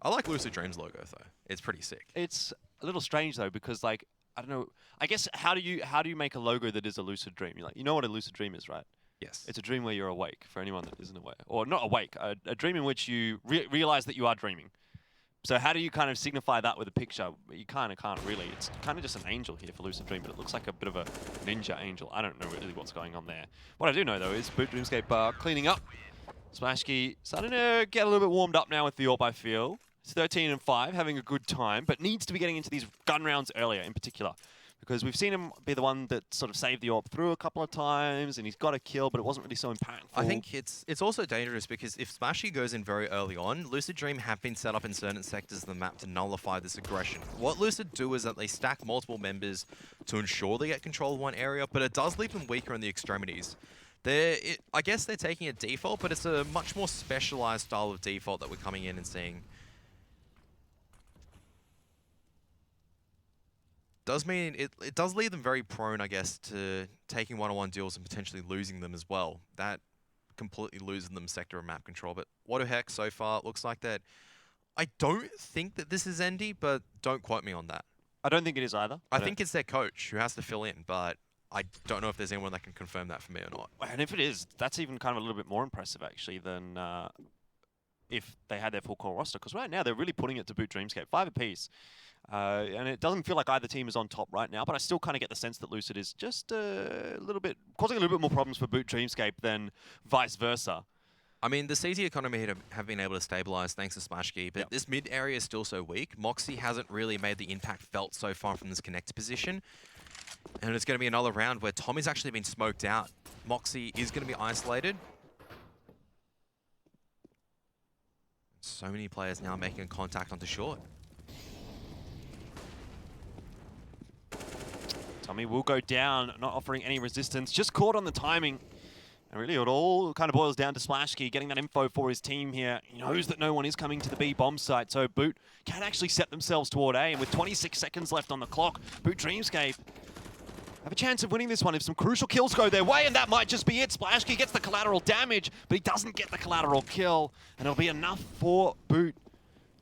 I like Lucid Dream's logo, though. It's pretty sick. It's a little strange though, because like, I don't know. I guess how do you make a logo that is a lucid dream? You know what a lucid dream is, right? Yes. It's a dream where you're awake. For anyone that isn't aware, or not awake, a dream in which you realize that you are dreaming. So how do you kind of signify that with a picture? You kind of can't really. It's kind of just an angel here for lucid dream, but it looks like a bit of a ninja angel. I don't know really what's going on there. What I do know though is Boot Dreamscape cleaning up. Splashky starting to get a little bit warmed up now with the AWP, I feel. It's 13-5, having a good time, but needs to be getting into these gun rounds earlier in particular. Because we've seen him be the one that sort of saved the AWP through a couple of times, and he's got a kill, but it wasn't really so impactful. I think it's also dangerous because if Splashy goes in very early on, Lucid Dream have been set up in certain sectors of the map to nullify this aggression. What Lucid do is that they stack multiple members to ensure they get control of one area, but it does leave them weaker in the extremities. I guess they're taking a default, but it's a much more specialized style of default that we're coming in and seeing. Does mean it does leave them very prone, I guess, to taking one-on-one deals and potentially losing them as well. That completely loses them sector of map control. But what the heck, so far it looks like that. I don't think that this is Endy, but don't quote me on that. I don't think it is either. I think it's their coach who has to fill in, but I don't know if there's anyone that can confirm that for me or not. And if it is, that's even kind of a little bit more impressive actually than if they had their full core roster. Because right now they're really putting it to Boot Dreamscape, 5 apiece. And it doesn't feel like either team is on top right now, but I still kind of get the sense that Lucid is just a little bit, causing a little bit more problems for Boot Dreamscape than vice versa. I mean, the CT economy have been able to stabilize thanks to Splashky, but this mid area is still so weak. Moxie hasn't really made the impact felt so far from this connect position. And it's going to be another round where Tommy's actually been smoked out. Moxie is going to be isolated. So many players now making contact onto short. Tommy will go down, not offering any resistance, just caught on the timing. And really it all kind of boils down to Splashky getting that info for his team here. He knows that no one is coming to the B bomb site, so Boot can actually set themselves toward A. And with 26 seconds left on the clock, Boot Dreamscape have a chance of winning this one if some crucial kills go their way, and that might just be it. Splashky gets the collateral damage, but he doesn't get the collateral kill. And it'll be enough for Boot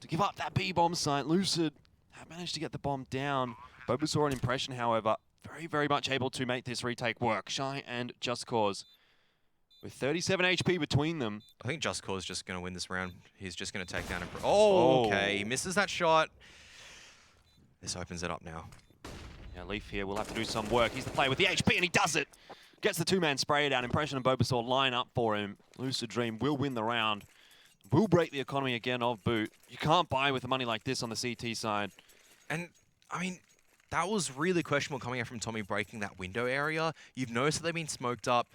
to give up that B bomb site. Lucid have managed to get the bomb down. Bulbasaur and Impression, however, very, very much able to make this retake work. Shy and Just Cause with 37 HP between them. I think Just Cause is just going to win this round. He's just going to take down... Oh, okay. He misses that shot. This opens it up now. Yeah, Leaf here will have to do some work. He's the player with the HP, and he does it. Gets the two-man spray down. Impression and Bulbasaur line up for him. Lucid Dream will win the round. Will break the economy again of Boot. You can't buy with money like this on the CT side. And, I mean... That was really questionable coming out from Tommy breaking that window area. You've noticed that they've been smoked up.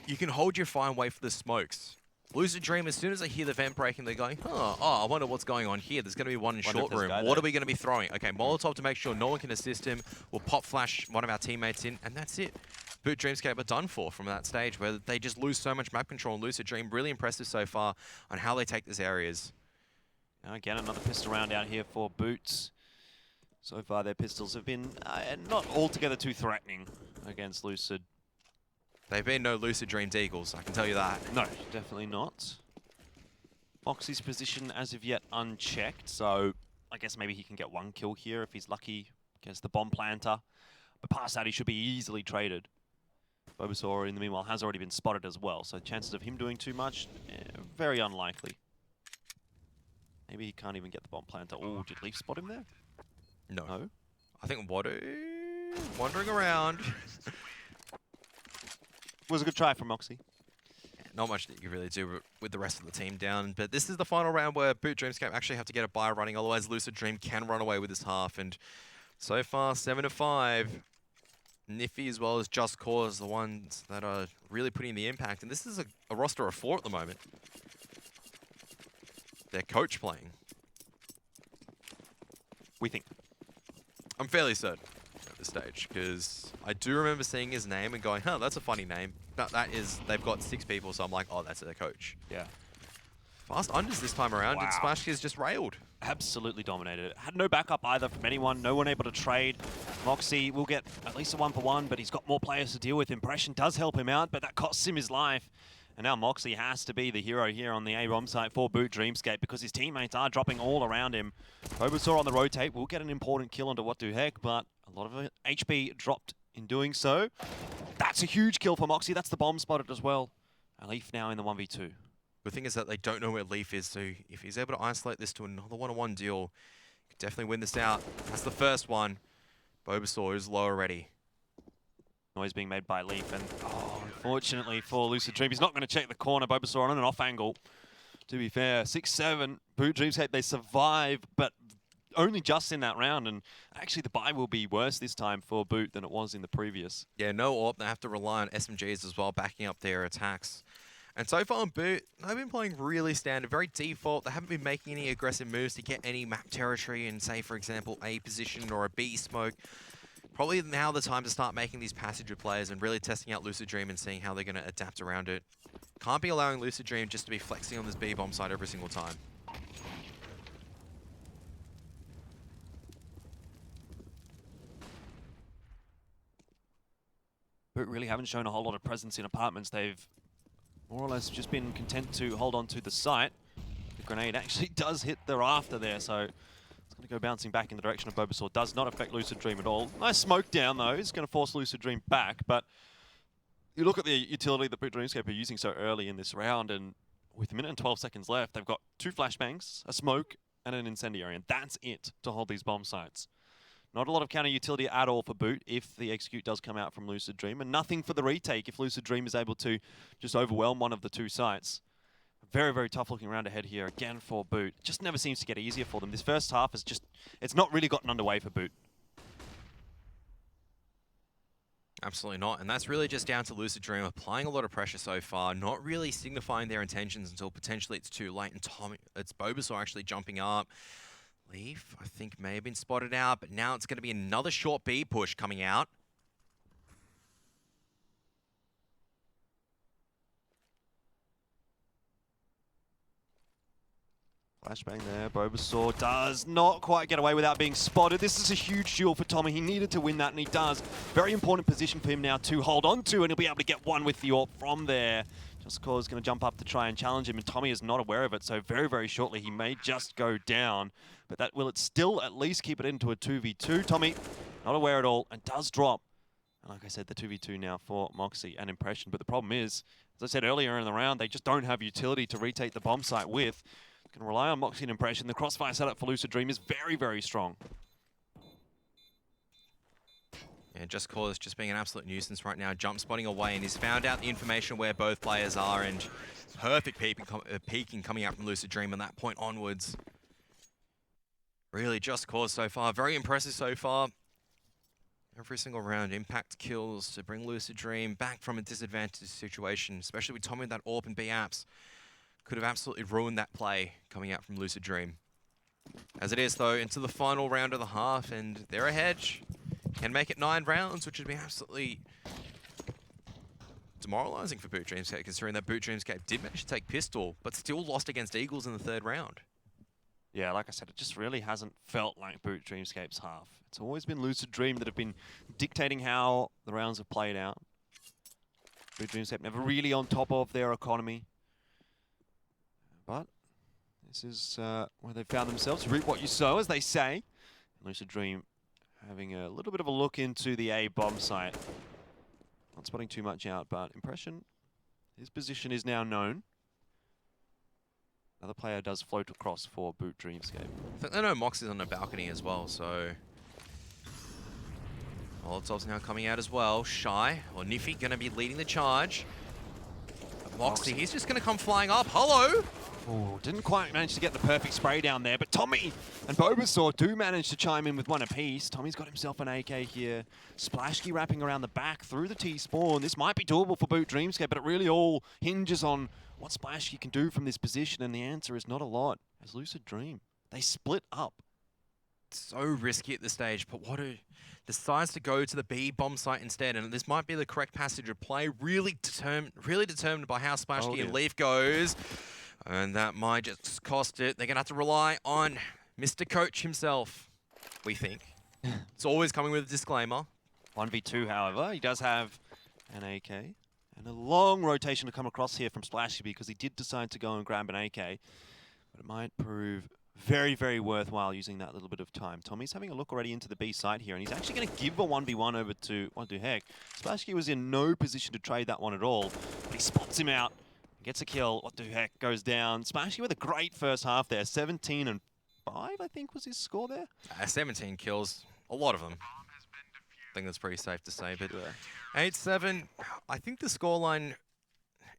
You can hold your fire and wait for the smokes. Lucid Dream, as soon as they hear the vent breaking, they're going, oh, I wonder what's going on here. There's going to be one in short room. What are we going to be throwing? Okay, Molotov to make sure no one can assist him. We'll pop flash one of our teammates in, and that's it. Boot Dreamscape are done for from that stage where they just lose so much map control. And Lucid Dream, really impressive so far on how they take these areas. Now again, another pistol round out here for Boots. So far, their pistols have been not altogether too threatening against Lucid. They've been no Lucid Dream Deagles, I can tell you that. No, definitely not. Moxie's position as of yet unchecked, so I guess maybe he can get one kill here if he's lucky against the bomb planter. But past that, he should be easily traded. Bulbasaur, in the meanwhile, has already been spotted as well, so chances of him doing too much, very unlikely. Maybe he can't even get the bomb planter. Oh, did Leaf spot him there? No. I think wandering around. Was a good try from Moxie. not much that you can really do with the rest of the team down. But this is the final round where Boot Dreamscape actually have to get a bye running, otherwise Lucid Dream can run away with this half. And so far, 7-5. Niffy as well as Just Cause, the ones that are really putting the impact. And this is a roster of 4 at the moment. Their coach playing. We think. I'm fairly certain at this stage, because I do remember seeing his name and going, huh, that's a funny name. But that is, they've got 6 people, so I'm like, oh, that's their coach. Yeah. Fast unders this time around, and Splash is just railed. Absolutely dominated it. Had no backup either from anyone, no one able to trade. Moxie will get at least a 1-for-1, but he's got more players to deal with. Impression does help him out, but that costs him his life. And now Moxie has to be the hero here on the A-bomb site for Boot Dreamscape because his teammates are dropping all around him. Bulbasaur on the rotate will get an important kill onto What Do Heck, but a lot of HP dropped in doing so. That's a huge kill for Moxie. That's the bomb spotted as well. A Leaf now in the 1v2. The thing is that they don't know where Leaf is, so if he's able to isolate this to another one-on-one deal, he could definitely win this out. That's the first one. Bulbasaur is low already. Noise being made by Leaf, and unfortunately for Lucid Dream, he's not going to check the corner. Bulbasaur on an off angle. To be fair, 6-7. Boot Dreamscape, they survive, but only just in that round, and actually the bye will be worse this time for Boot than it was in the previous. Yeah, no AWP. They have to rely on SMGs as well, backing up their attacks. And so far on Boot, they've been playing really standard, very default. They haven't been making any aggressive moves to get any map territory in, say, for example, A position or a B smoke. Probably now the time to start making these passage with players and really testing out Lucid Dream and seeing how they're going to adapt around it. Can't be allowing Lucid Dream just to be flexing on this B-bomb side every single time. Boot really haven't shown a whole lot of presence in apartments. They've more or less just been content to hold on to the site. The grenade actually does hit the rafter there, so it's going to go bouncing back in the direction of Bulbasaur. Does not affect Lucid Dream at all. Nice smoke down, though. It's going to force Lucid Dream back, but you look at the utility that Boot Dreamscape are using so early in this round, and with a minute and 12 seconds left, they've got 2 flashbangs, a smoke, and an incendiary, and that's it to hold these bomb sites. Not a lot of counter utility at all for Boot if the execute does come out from Lucid Dream, and nothing for the retake if Lucid Dream is able to just overwhelm one of the 2 sites. Very, very tough looking round ahead here again for Boot. It just never seems to get easier for them. This first half is just, it's not really gotten underway for Boot. Absolutely not, and that's really just down to Lucid Dream applying a lot of pressure so far, not really signifying their intentions until potentially it's too late, and it's Bulbasaur actually jumping up. Leaf, I think, may have been spotted out, but now it's going to be another short B push coming out. Flashbang there, Bulbasaur does not quite get away without being spotted. This is a huge duel for Tommy. He needed to win that, and he does. Very important position for him now to hold on to, and he'll be able to get one with the AWP from there. Just Cause is going to jump up to try and challenge him, and Tommy is not aware of it, so very, very shortly he may just go down. But that will still at least keep it into a 2v2. Tommy, not aware at all, and does drop. And like I said, the 2v2 now for Moxie and Impression. But the problem is, as I said earlier in the round, they just don't have utility to retake the bomb site with. Can rely on Moxie and Impression. The crossfire setup for Lucid Dream is very, very strong. Yeah, Just Cause just being an absolute nuisance right now, jump spotting away, and he's found out the information where both players are, and perfect peeking coming out from Lucid Dream on that point onwards. Really, Just Cause so far, very impressive so far. Every single round, impact kills to bring Lucid Dream back from a disadvantaged situation, especially with Tommy with that AWP and B-apps. Could have absolutely ruined that play coming out from Lucid Dream. As it is, though, into the final round of the half, and they're ahead. Can make it 9 rounds, which would be absolutely demoralizing for Boot Dreamscape, considering that Boot Dreamscape did manage to take Pistol, but still lost against Eagles in the 3rd round. Yeah, like I said, it just really hasn't felt like Boot Dreamscape's half. It's always been Lucid Dream that have been dictating how the rounds have played out. Boot Dreamscape never really on top of their economy. But this is where they've found themselves. Reap what you sow, as they say. Lucid Dream having a little bit of a look into the A bomb site. Not spotting too much out, but Impression, his position is now known. Another player does float across for Boot Dreamscape. I think they know Mox is on the balcony as well, so Molotov's now coming out as well. Shy, or Niffy, going to be leading the charge. Loxy, he's just going to come flying up. Hello! Oh, didn't quite manage to get the perfect spray down there, but Tommy and Bulbasaur do manage to chime in with one apiece. Tommy's got himself an AK here. Splashkey wrapping around the back through the T-spawn. This might be doable for Boot Dreamscape, but it really all hinges on what Splashkey can do from this position, and the answer is not a lot. As Lucid Dream, they split up. So risky at this stage, but decides to go to the B bomb site instead, and this might be the correct passage of play, really determined by how Splashkey and Leaf goes. And that might just cost it. They're going to have to rely on Mr. Coach himself, we think. It's always coming with a disclaimer. 1v2, however. He does have an AK. And a long rotation to come across here from Splashkey because he did decide to go and grab an AK. But it might prove very, very worthwhile using that little bit of time. Tommy's having a look already into the B site here, and he's actually going to give a 1v1 over to What the Heck. Splashkey was in no position to trade that one at all, but he spots him out. Gets a kill. What the heck goes down. Splashkey with a great first half there. 17 and 5, I think, was his score there. 17 kills, a lot of them. I think that's pretty safe to say. But 8-7, I think the scoreline,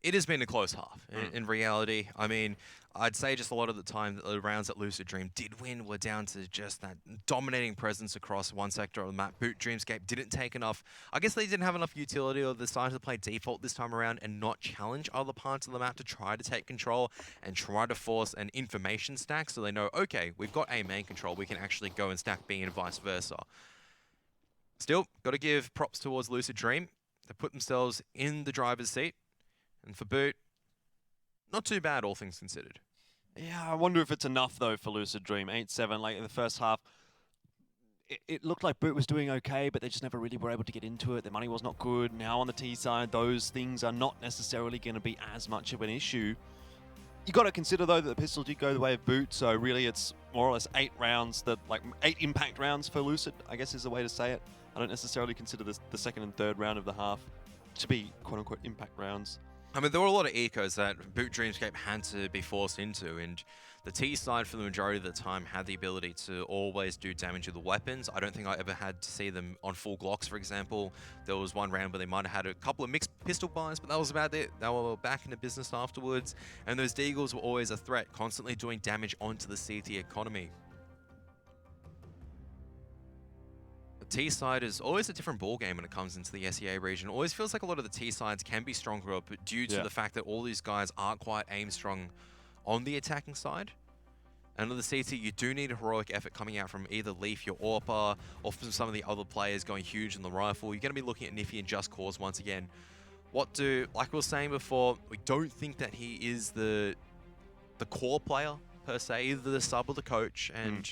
it has been a close half in reality. I mean, I'd say just a lot of the time that the rounds that Lucid Dream did win were down to just that dominating presence across one sector of the map. Boot Dreamscape didn't take enough. I guess they didn't have enough utility, or they decided to play default this time around and not challenge other parts of the map to try to take control and try to force an information stack so they know, okay, we've got A main control, we can actually go and stack B and vice versa. Still, got to give props towards Lucid Dream. They put themselves in the driver's seat. And for Boot, not too bad, all things considered. Yeah, I wonder if it's enough, though, for Lucid Dream. 8-7, like in the first half, it looked like Boot was doing okay, but they just never really were able to get into it. Their money was not good. Now on the T side, those things are not necessarily going to be as much of an issue. You got to consider, though, that the pistol did go the way of Boot, so really it's more or less 8 rounds, like 8 impact rounds for Lucid, I guess is the way to say it. I don't necessarily consider the second and third round of the half to be quote-unquote impact rounds. I mean, there were a lot of ecos that Boot Dreamscape had to be forced into, and the T side for the majority of the time had the ability to always do damage with the weapons. I don't think I ever had to see them on full Glocks, for example. There was one round where they might have had a couple of mixed pistol buys, but that was about it. They were back into business afterwards, and those Deagles were always a threat, constantly doing damage onto the CT economy. T-side is always a different ballgame when it comes into the SEA region. It always feels like a lot of the T-sides can be stronger, but due to the fact that all these guys aren't quite aim strong on the attacking side. And on the CT, you do need a heroic effort coming out from either Leaf, your Orpa, or from some of the other players going huge in the rifle. You're going to be looking at Niffy and Just Cause once again. Like we were saying before, we don't think that he is the core player, per se, either the sub or the coach, and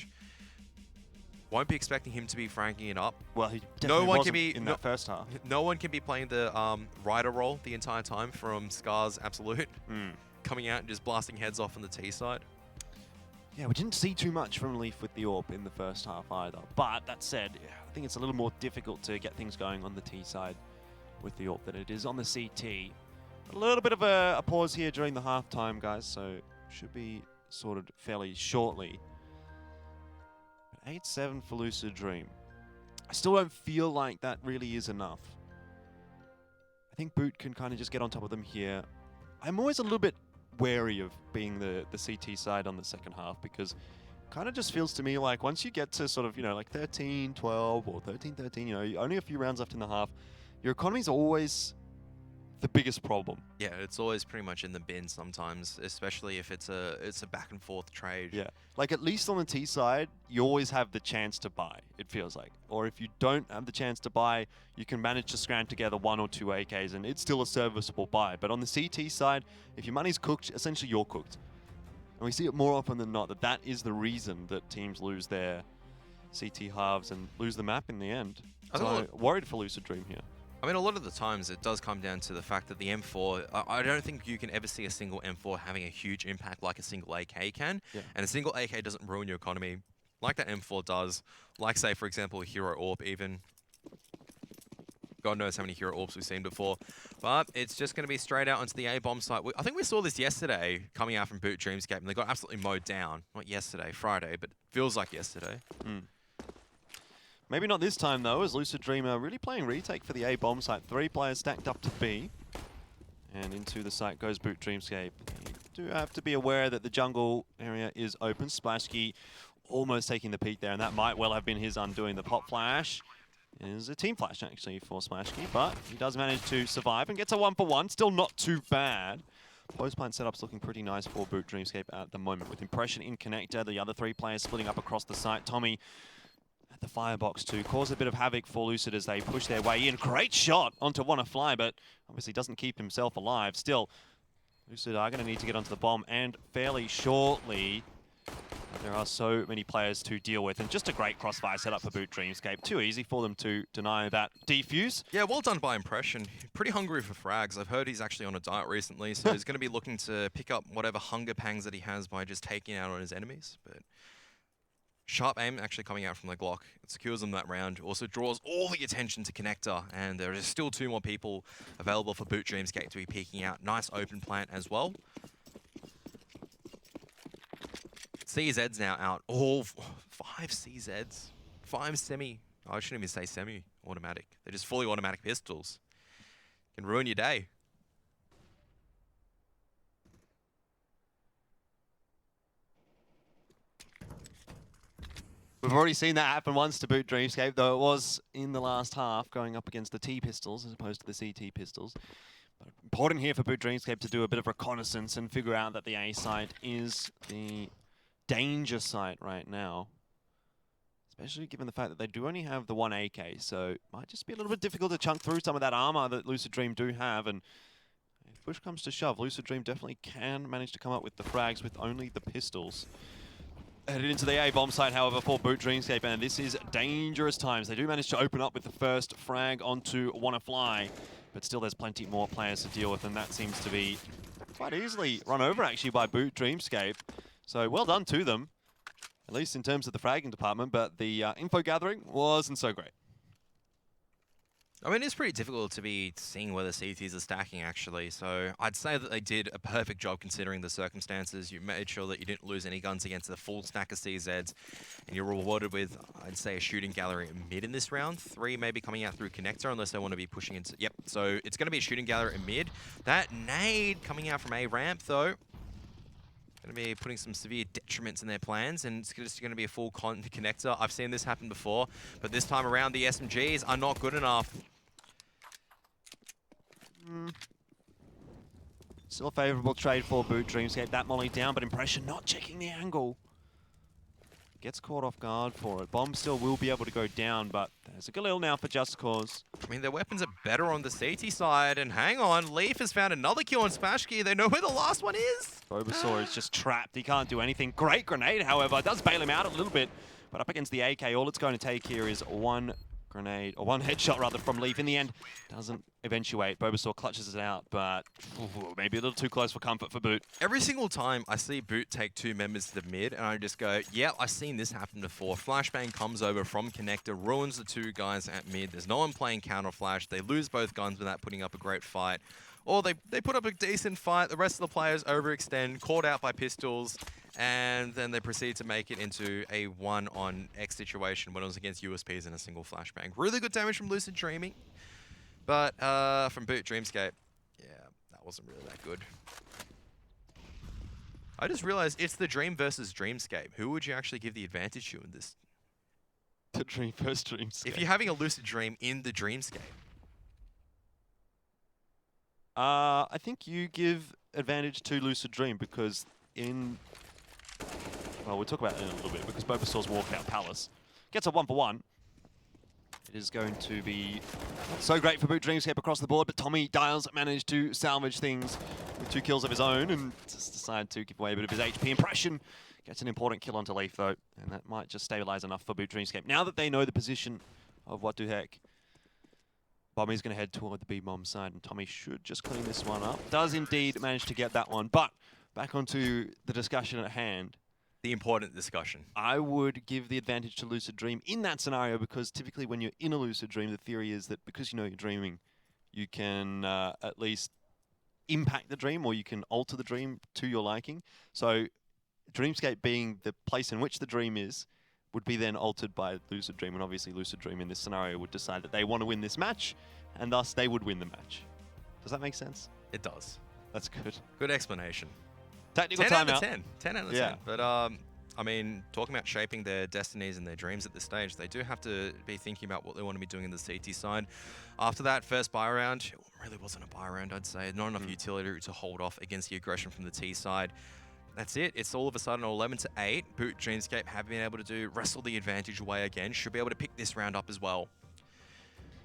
won't be expecting him to be franking it up. Well, he definitely wasn't in that first half. No one can be playing the rider role the entire time from Scar's Absolute, coming out and just blasting heads off on the T side. Yeah, we didn't see too much from Leaf with the AWP in the first half either. But that said, I think it's a little more difficult to get things going on the T side with the AWP than it is on the CT. A little bit of a pause here during the halftime, guys, so should be sorted fairly shortly. 8-7 for Lucid Dream. I still don't feel like that really is enough. I think Boot can kind of just get on top of them here. I'm always a little bit wary of being the CT side on the second half because kind of just feels to me like once you get to sort of, like 13-12 or 13-13, only a few rounds left in the half, your economy's always the biggest problem. Yeah, it's always pretty much in the bin sometimes, especially if it's a back and forth trade. Yeah, like at least on the T side, you always have the chance to buy, it feels like. Or if you don't have the chance to buy, you can manage to scram together 1 or 2 AKs and it's still a serviceable buy. But on the CT side, if your money's cooked, essentially you're cooked. And we see it more often than not that is the reason that teams lose their CT halves and lose the map in the end. So I'm worried for Lucid Dream here. I mean, a lot of the times it does come down to the fact that the M4, I don't think you can ever see a single M4 having a huge impact like a single AK can. Yeah. And a single AK doesn't ruin your economy like that M4 does. Like, say, for example, a Hero AWP even. God knows how many Hero AWPs we've seen before. But it's just going to be straight out onto the A-bomb site. I think we saw this yesterday coming out from Boot Dreamscape, and they got absolutely mowed down. Not yesterday, Friday, but feels like yesterday. Maybe not this time, though, as Lucid Dream are really playing retake for the A-bomb site. 3 players stacked up to B. And into the site goes Boot Dreamscape. You do have to be aware that the jungle area is open. Splashkey almost taking the peak there, and that might well have been his undoing. The pop flash is a team flash actually for Splashkey, but he does manage to survive and gets a 1-for-1. Still not too bad. Post plant setup's looking pretty nice for Boot Dreamscape at the moment, with Impression in connector, the other 3 players splitting up across the site. Tommy at the firebox to cause a bit of havoc for Lucid as they push their way in. Great shot onto WannaFly, but obviously doesn't keep himself alive. Still, Lucid are going to need to get onto the bomb, and fairly shortly. There are so many players to deal with, and just a great crossfire setup for Boot Dreamscape. Too easy for them to deny that defuse. Yeah, well done by Impression. Pretty hungry for frags. I've heard he's actually on a diet recently, so he's going to be looking to pick up whatever hunger pangs that he has by just taking out on his enemies. But sharp aim actually coming out from the Glock. It secures them that round. Also draws all the attention to connector, and there are still 2 more people available for Boot Dreamscape to be peeking out. Nice open plant as well. CZ's now out. All 5 CZs. 5 semi. I shouldn't even say semi-automatic. They're just fully automatic pistols. Can ruin your day. We've already seen that happen once to Boot Dreamscape, though it was in the last half going up against the T pistols as opposed to the CT pistols. But important here for Boot Dreamscape to do a bit of reconnaissance and figure out that the A site is the danger site right now, especially given the fact that they do only have the 1 AK, so it might just be a little bit difficult to chunk through some of that armor that Lucid Dream do have. And if push comes to shove, Lucid Dream definitely can manage to come up with the frags with only the pistols. Headed into the A bomb site, however, for Boot Dreamscape, and this is dangerous times. They do manage to open up with the first frag onto WannaFly, but still there's plenty more players to deal with, and that seems to be quite easily run over actually by Boot Dreamscape. So well done to them, at least in terms of the fragging department, but the info gathering wasn't so great. I mean, it's pretty difficult to be seeing where the CTs are stacking, actually. So I'd say that they did a perfect job considering the circumstances. You made sure that you didn't lose any guns against the full stack of CZs, and you're rewarded with, I'd say, a shooting gallery at mid in this round. 3 maybe coming out through connector, unless they want to be pushing into... Yep, so it's going to be a shooting gallery at mid. That nade coming out from A ramp, though, going to be putting some severe detriments in their plans, and it's just going to be a full connector. I've seen this happen before, but this time around the SMGs are not good enough. Still a favourable trade for Boot Dreamscape. That molly down, but Impression not checking the angle. Gets caught off guard for it. Bomb still will be able to go down, but there's a Galil now for Just Cause. I mean, their weapons are better on the CT side, and hang on, Leaf has found another kill on Splashkey. They know where the last one is. Bulbasaur is just trapped. He can't do anything. Great grenade, however, does bail him out a little bit, but up against the AK, all it's going to take here is 1 grenade, or 1 headshot rather, from Leaf. In the end, doesn't eventuate. Bulbasaur clutches it out, but maybe a little too close for comfort for Boot. Every single time I see Boot take 2 members to the mid, and I just go, yeah, I've seen this happen before. Flashbang comes over from connector, ruins the 2 guys at mid. There's no one playing counter flash. They lose both guns without putting up a great fight. Or they put up a decent fight. The rest of the players overextend, caught out by pistols, and then they proceed to make it into a 1-on-X situation when it was against USPs in a single flashbang. Really good damage from Lucid Dreaming, but from Boot Dreamscape, yeah, that wasn't really that good. I just realized it's the Dream versus Dreamscape. Who would you actually give the advantage to in this? The Dream versus Dreamscape. If you're having a Lucid Dream in the Dreamscape. I think you give advantage to Lucid Dream because well, we'll talk about it in a little bit, because Bulbasaur's Walkout Palace gets a 1-for-1. It is going to be not so great for Boot Dreamscape across the board, but Tommy Dials managed to salvage things with 2 kills of his own and just decided to give away a bit of his HP. Impression gets an important kill onto Leaf, though, and that might just stabilize enough for Boot Dreamscape. Now that they know the position of what the heck, Bommy's going to head toward the B-bomb side, and Tommy should just clean this one up. Does indeed manage to get that one, but back onto the discussion at hand. The important discussion. I would give the advantage to Lucid Dream in that scenario, because typically when you're in a Lucid Dream, the theory is that because you know you're dreaming, you can at least impact the dream, or you can alter the dream to your liking. So Dreamscape being the place in which the dream is, would be then altered by Lucid Dream, and obviously Lucid Dream in this scenario would decide that they want to win this match, and thus they would win the match. Does that make sense? It does. That's good. Good explanation. Technical 10 out timeout. of 10. 10 out of Yeah. 10. But, I mean, talking about shaping their destinies and their dreams at this stage, they do have to be thinking about what they want to be doing in the CT side. After that first buy round, it really wasn't a buy round, I'd say. Not enough utility to hold off against the aggression from the T side. That's it. It's all of a sudden 11-8. Boot Dreamscape have been able to wrestle the advantage away again. Should be able to pick this round up as well.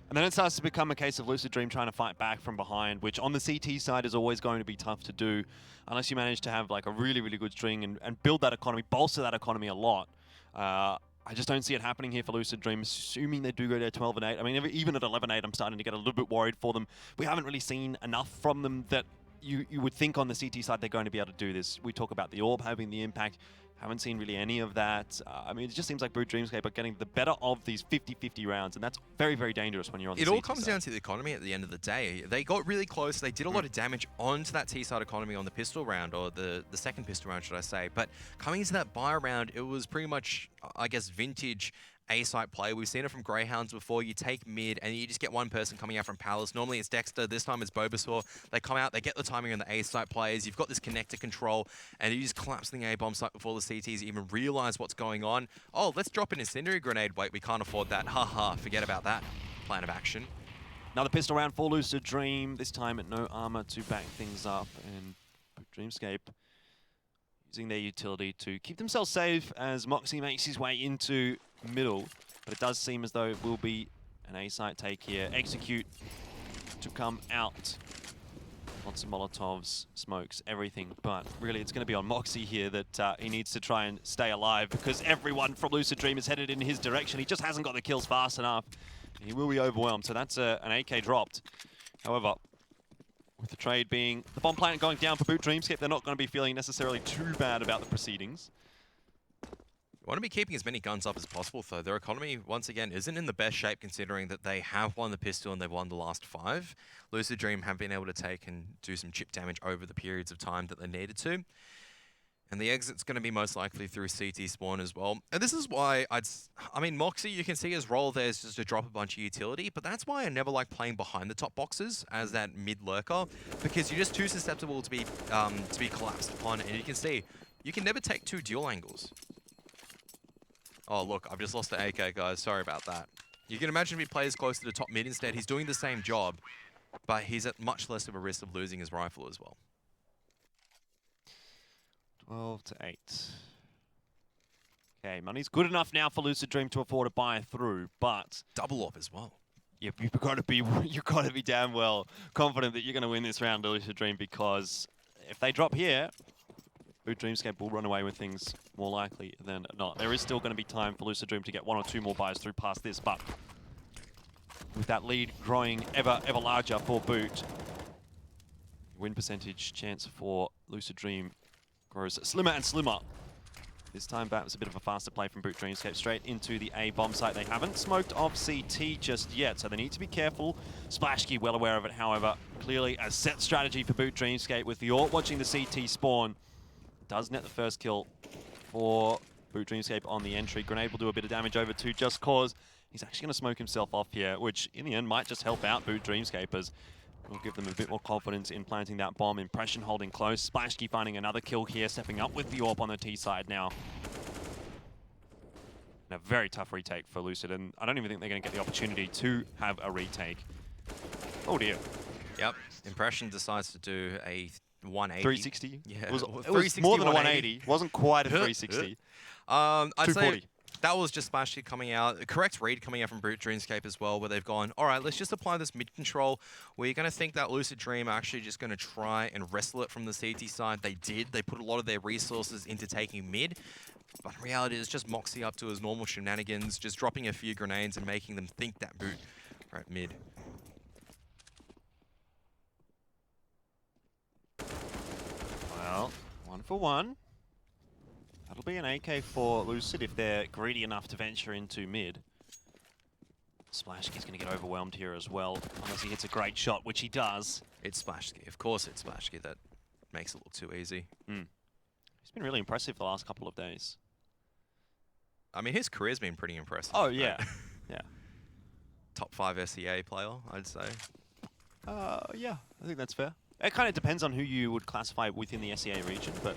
And then it starts to become a case of Lucid Dream trying to fight back from behind, which on the CT side is always going to be tough to do unless you manage to have like a really, really good string and build that economy, bolster that economy a lot. I just don't see it happening here for Lucid Dream, assuming they do go to 12-8. I mean, even at 11-8, I'm starting to get a little bit worried for them. We haven't really seen enough from them that you would think on the CT side they're going to be able to do this. We talk about the Orb having the impact. Haven't seen really any of that. I mean, it just seems like Boot Dreamscape are getting the better of these 50-50 rounds, and that's very, very dangerous when you're on the CT It all comes side. down to the economy at the end of the day. They got really close. They did a lot of damage onto that T-side economy on the pistol round, or the second pistol round, should I say. But coming into that buy round, it was pretty much, I guess, vintage A-site play. We've seen it from Greyhounds before. You take mid, and you just get one person coming out from Palace. Normally it's Dexter. This time it's Bulbasaur. They come out, they get the timing on the A-site players. You've got this connector control, and you just collapse the A-bomb site before the CTs even realize what's going on. Oh, let's drop an incendiary grenade. Wait, we can't afford that. Haha, forget about that plan of action. Another pistol round for Lucid Dream, this time at no armor to back things up, and Boot Dreamscape using their utility to keep themselves safe as Moxie makes his way into middle, but it does seem as though it will be an A-site take here. Execute to come out. Lots of Molotovs, smokes, everything, but really it's going to be on Moxie here that he needs to try and stay alive because everyone from Lucid Dream is headed in his direction. He just hasn't got the kills fast enough. He will be overwhelmed, so that's an AK dropped. However, with the trade being the bomb plant going down for Boot Dreamscape, they're not going to be feeling necessarily too bad about the proceedings. You want to be keeping as many guns up as possible, though. Their economy, once again, isn't in the best shape considering that they have won the pistol and they've won the last 5. Lucid Dream have been able to take and do some chip damage over the periods of time that they needed to. And the exit's going to be most likely through CT spawn as well. And this is why I mean, Moxie, you can see his role there is just to drop a bunch of utility, but that's why I never like playing behind the top boxes as that mid lurker, because you're just too susceptible to be collapsed upon. And you can see, you can never take 2 dual angles. Oh, look, I've just lost the AK, guys. Sorry about that. You can imagine if he plays close to the top mid instead. He's doing the same job, but he's at much less of a risk of losing his rifle as well. 12-8. Okay, money's good enough now for Lucid Dream to afford to buy through, but Double off as well. you've got to be damn well confident that you're going to win this round, Lucid Dream, because if they drop here, Boot Dreamscape will run away with things more likely than not. There is still going to be time for Lucid Dream to get 1 or 2 more buys through past this, but with that lead growing ever larger for Boot, win percentage chance for Lucid Dream grows slimmer and slimmer. This time back was a bit of a faster play from Boot Dreamscape straight into the A bomb site. They haven't smoked off CT just yet, so they need to be careful. Splashkey well aware of it, however. Clearly a set strategy for Boot Dreamscape with the AWP watching the CT spawn. Does net the first kill for Boot Dreamscape on the entry. Grenade will do a bit of damage over to Just Cause. He's actually going to smoke himself off here, which in the end might just help out Boot Dreamscape as will give them a bit more confidence in planting that bomb. Impression holding close. Splashkey finding another kill here, stepping up with the AWP on the T side now. And a very tough retake for Lucid, and I don't even think they're going to get the opportunity to have a retake. Oh dear. Yep. Impression decides to do a 180. 360? Yeah. It was 360, more than a 180. Wasn't quite a 360. I'd say 240. that was just Splashkey coming out. The correct read coming out from Boot Dreamscape as well, where they've gone, all right, let's just apply this mid control. We're going to think that Lucid Dream are actually just going to try and wrestle it from the CT side. They did. They put a lot of their resources into taking mid. But in reality, it's just Moxie up to his normal shenanigans, just dropping a few grenades and making them think that Boot are at mid. Well, 1 for 1. That'll be an AK for Lucid if they're greedy enough to venture into mid. Splashkey's going to get overwhelmed here as well, unless he hits a great shot, which he does. It's Splashkey. Of course it's Splashkey. That makes it look too easy. He's been really impressive the last couple of days. I mean, his career's been pretty impressive. Oh, yeah. Yeah. Top 5 SEA player, I'd say. Yeah, I think that's fair. It kind of depends on who you would classify within the SEA region, but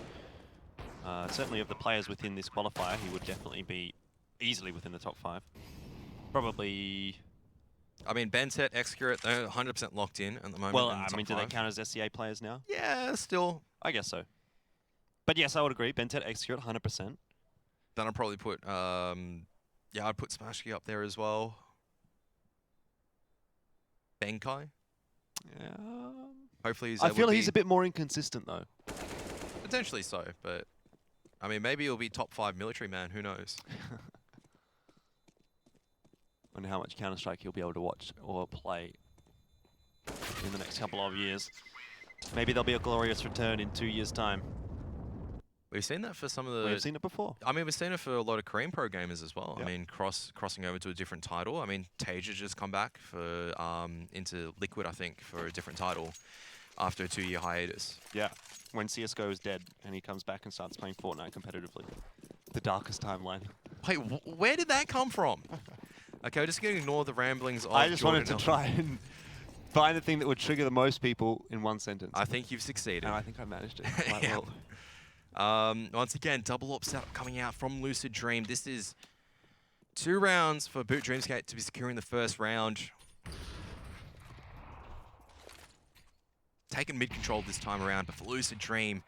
certainly of the players within this qualifier, he would definitely be easily within the top 5. Probably... I mean, Bentet, Excurate, they're 100% locked in at the moment. Well, in the I top mean, do they 5. count as SEA players now? Yeah, still. I guess so. But yes, I would agree. Bentet, Excurate, 100%. Then I'd probably put, yeah, I'd put Smashkey up there as well. Benkai. Yeah. Hopefully he's I able feel to he's be a bit more inconsistent, though. potentially so, but I mean, maybe he'll be top 5 military man. Who knows? Wonder how much Counter-Strike he'll be able to watch or play in the next couple of years. Maybe there'll be a glorious return in 2 years' time. We've seen that for some of the... We've seen it before. I mean, we've seen it for a lot of Korean pro gamers as well. Yep. I mean, crossing over to a different title. I mean, Taja just come back for into Liquid, I think, for a different title after a 2-year hiatus. Yeah, when CSGO is dead and he comes back and starts playing Fortnite competitively. The darkest timeline. Wait, where did that come from? Okay, we're just going to ignore the ramblings of I just Jordan wanted to Nelson. try and find the thing that would trigger the most people in one sentence. I think you've succeeded. And I think I managed it quite Yeah. well. Once again, double up setup coming out from Lucid Dream. This is 2 rounds for Boot Dreamscape to be securing the first round. Taking mid-control this time around, but for Lucid Dream,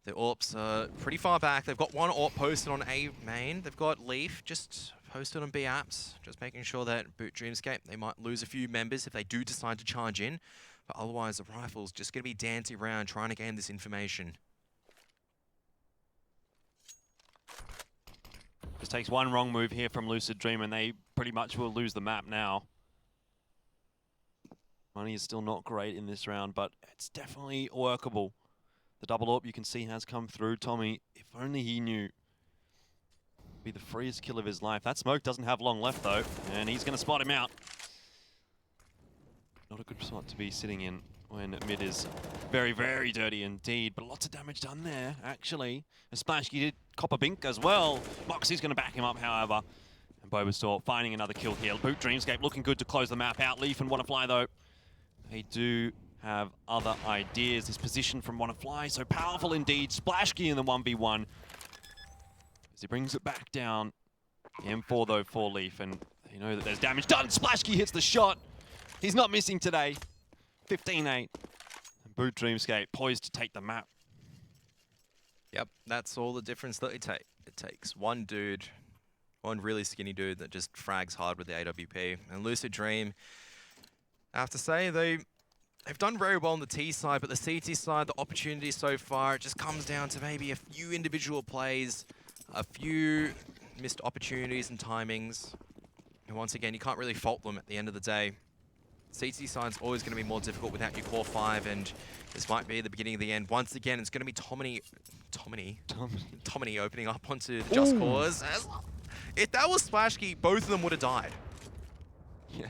the AWPs are pretty far back. They've got one AWP posted on A main. They've got Leaf just posted on B apps, just making sure that Boot Dreamscape, they might lose a few members if they do decide to charge in. But otherwise, the Rifle's just going to be dancing around trying to gain this information. Just takes one wrong move here from Lucid Dream and they pretty much will lose the map now. Money is still not great in this round, but it's definitely workable. The double AWP you can see has come through. Tommy, if only he knew. Be the freest kill of his life. That smoke doesn't have long left though, and he's going to spot him out. Not a good spot to be sitting in when mid is very, very dirty indeed, but lots of damage done there, actually. And Splashkey did cop a bink as well. Moxie's going to back him up, however. And Bulbasaur finding another kill here. Boot Dreamscape looking good to close the map out. Leaf and Wannafly, though, they do have other ideas. This position from Wannafly, so powerful indeed. Splashkey in the 1v1. As he brings it back down. The M4, though, for Leaf, and you know that there's damage done. Splashkey hits the shot. He's not missing today. 15-8. And Boot Dreamscape poised to take the map. Yep, that's all the difference that it takes. One dude, one really skinny dude that just frags hard with the AWP. And Lucid Dream, I have to say, they've done very well on the T side, but the CT side, the opportunities so far, it just comes down to maybe a few individual plays, a few missed opportunities and timings. And once again, you can't really fault them at the end of the day. CT side's always going to be more difficult without your core 5, and this might be the beginning of the end. Once again, it's going to be Tommy opening up onto the Just Cause. If that was Splashkey, both of them would have died. Yeah.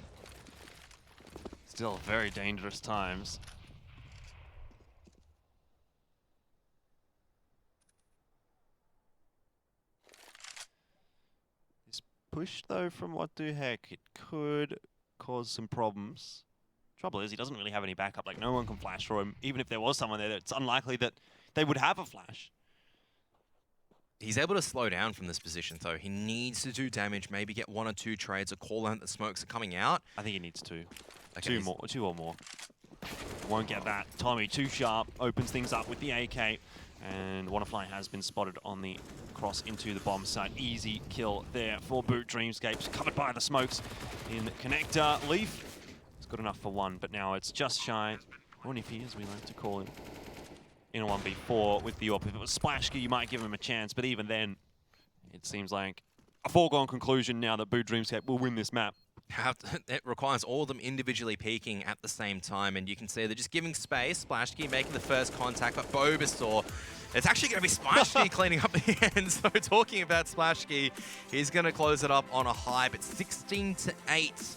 Still very dangerous times. This push, though, from What the Heck, it could cause some problems. Trouble is, he doesn't really have any backup. Like, no one can flash for him. Even if there was someone there, it's unlikely that they would have a flash. He's able to slow down from this position, though. He needs to do damage, maybe get 1 or 2 trades, or call out that smokes are coming out. I think he needs two. Okay, Two or more. Won't get that. Tommy, too sharp, opens things up with the AK. And Wannafly has been spotted on the cross into the bomb site. Easy kill there for Boot Dreamscapes. Covered by the smokes in connector. Leaf is good enough for 1, but now it's just shy. Or Niffy, as we like to call him, in a 1v4 with the AWP. If it was Splashkey, you might give him a chance, but even then, it seems like a foregone conclusion now that Boot Dreamscape will win this map. It requires all of them individually peaking at the same time, and you can see they're just giving space. Splashkey making the first contact, but Bulbasaur, it's actually going to be Splashkey cleaning up the end. So talking about Splashkey, he's going to close it up on a high, but 16-8.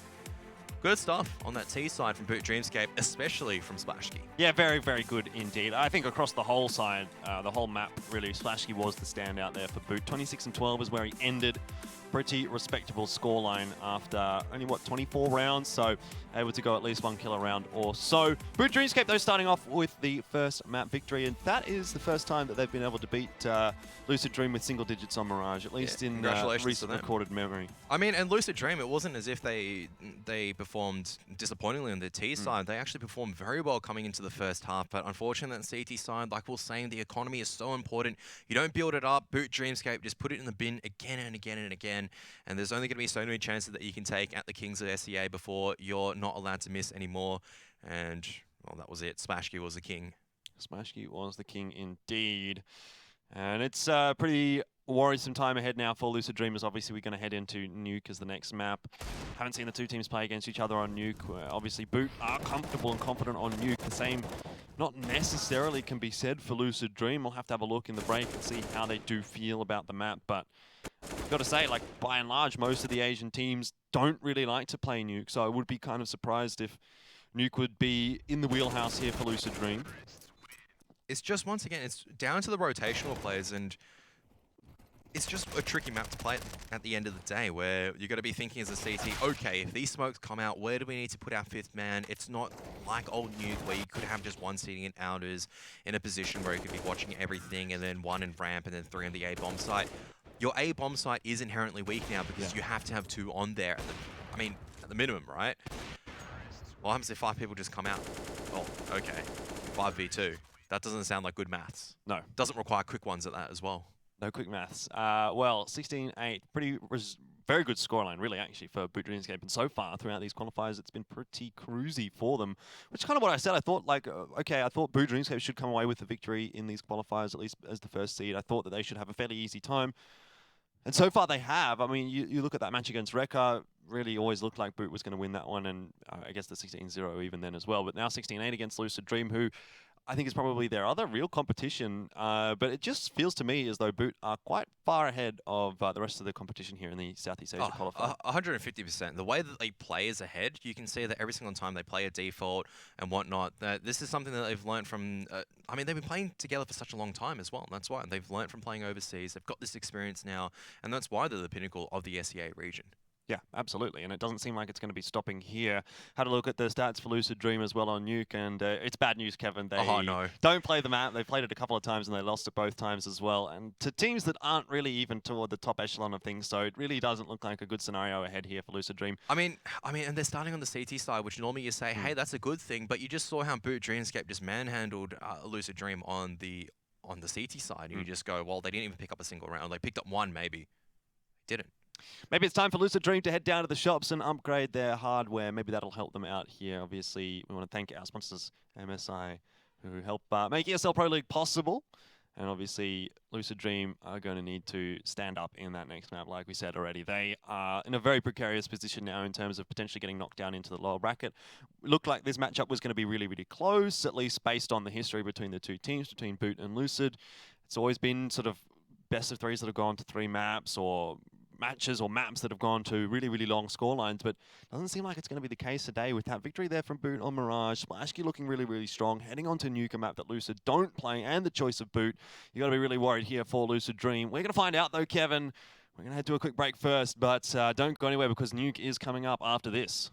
Good stuff on that T side from Boot Dreamscape, especially from Splashkey. Yeah, very, very good indeed. I think across the whole side, the whole map, really, Splashkey was the standout there for Boot. 26-12 is where he ended. pretty respectable scoreline after only, what, 24 rounds, so able to go at least 1 kill a round or so. Boot Dreamscape, though, starting off with the first map victory, and that is the first time that they've been able to beat Lucid Dream with single digits on Mirage, at least in recent recorded memory. I mean, and Lucid Dream, it wasn't as if they performed disappointingly on the T side. They actually performed very well coming into the first half, but unfortunately, that CT side, like we're saying, the economy is so important. You don't build it up, boot Dreamscape, just put it in the bin again and again and again, and there's only going to be so many chances that you can take at the Kings of SEA before you're not allowed to miss anymore. And, well, that was it. Smashkey was the king. Smashkey was the king indeed. And it's pretty worrisome time ahead now for Lucid Dreamers. Obviously, we're going to head into Nuke as the next map. Haven't seen the two teams play against each other on Nuke. Obviously, Boot are comfortable and confident on Nuke. The same not necessarily can be said for Lucid Dream. We'll have to have a look in the break and see how they do feel about the map. But I've got to say, like, by and large, most of the Asian teams don't really like to play Nuke. So I would be kind of surprised if Nuke would be in the wheelhouse here for Lucid Dream. It's just, once again, it's down to the rotational players, and it's just a tricky map to play at the end of the day, where you've got to be thinking as a CT, okay, if these smokes come out, where do we need to put our 5th man? It's not like old Nuke, where you could have just one sitting in Outers in a position where you could be watching everything, and then 1 in ramp, and then 3 on the A bomb site. Your A bomb site is inherently weak now, because you have to have 2 on there, at the minimum, right? What happens if 5 people just come out? Oh, okay, 5v2. That doesn't sound like good maths. No. Doesn't require quick ones at that as well. No quick maths. Well, 16-8, very good scoreline, really, actually, for Boot Dreamscape. And so far, throughout these qualifiers, it's been pretty cruisy for them, which is kind of what I said. I thought, like, okay, I thought Boot Dreamscape should come away with the victory in these qualifiers, at least as the first seed. I thought that they should have a fairly easy time. And so far, they have. I mean, you look at that match against Rekka, really always looked like Boot was going to win that one, and I guess the 16-0 even then as well. But now 16-8 against Lucid Dream, who I think is probably their other real competition, but it just feels to me as though Boot are quite far ahead of the rest of the competition here in the Southeast Asia qualifier. 150%. The way that they play is ahead. You can see that every single time they play a default and whatnot, this is something that they've learned from, they've been playing together for such a long time as well. And that's why they've learned from playing overseas. They've got this experience now, and that's why they're the pinnacle of the SEA region. Yeah, absolutely, and it doesn't seem like it's going to be stopping here. Had a look at the stats for Lucid Dream as well on Nuke, and it's bad news, Kevin. They don't play the map. They've played it a couple of times, and they lost it both times as well, and to teams that aren't really even toward the top echelon of things, so it really doesn't look like a good scenario ahead here for Lucid Dream. I mean, and they're starting on the CT side, which normally you say, hey, that's a good thing, but you just saw how Boot Dreamscape just manhandled Lucid Dream on the CT side, and you just go, well, they didn't even pick up a single round. They picked up one, maybe. Didn't. Maybe it's time for Lucid Dream to head down to the shops and upgrade their hardware. Maybe that'll help them out here. Obviously, we want to thank our sponsors, MSI, who help make ESL Pro League possible. And obviously, Lucid Dream are going to need to stand up in that next map, like we said already. They are in a very precarious position now in terms of potentially getting knocked down into the lower bracket. It looked like this matchup was going to be really, really close, at least based on the history between the two teams, between Boot and Lucid. It's always been sort of best of threes that have gone to 3 maps, or matches or maps that have gone to really, really long scorelines, but doesn't seem like it's going to be the case today with that victory there from Boot on Mirage. Smashkey looking really, really strong, heading on to Nuke, a map that Lucid don't play, and the choice of Boot. You got to be really worried here for Lucid Dream. We're going to find out though, Kevin. We're going to head to a quick break first, but don't go anywhere because Nuke is coming up after this.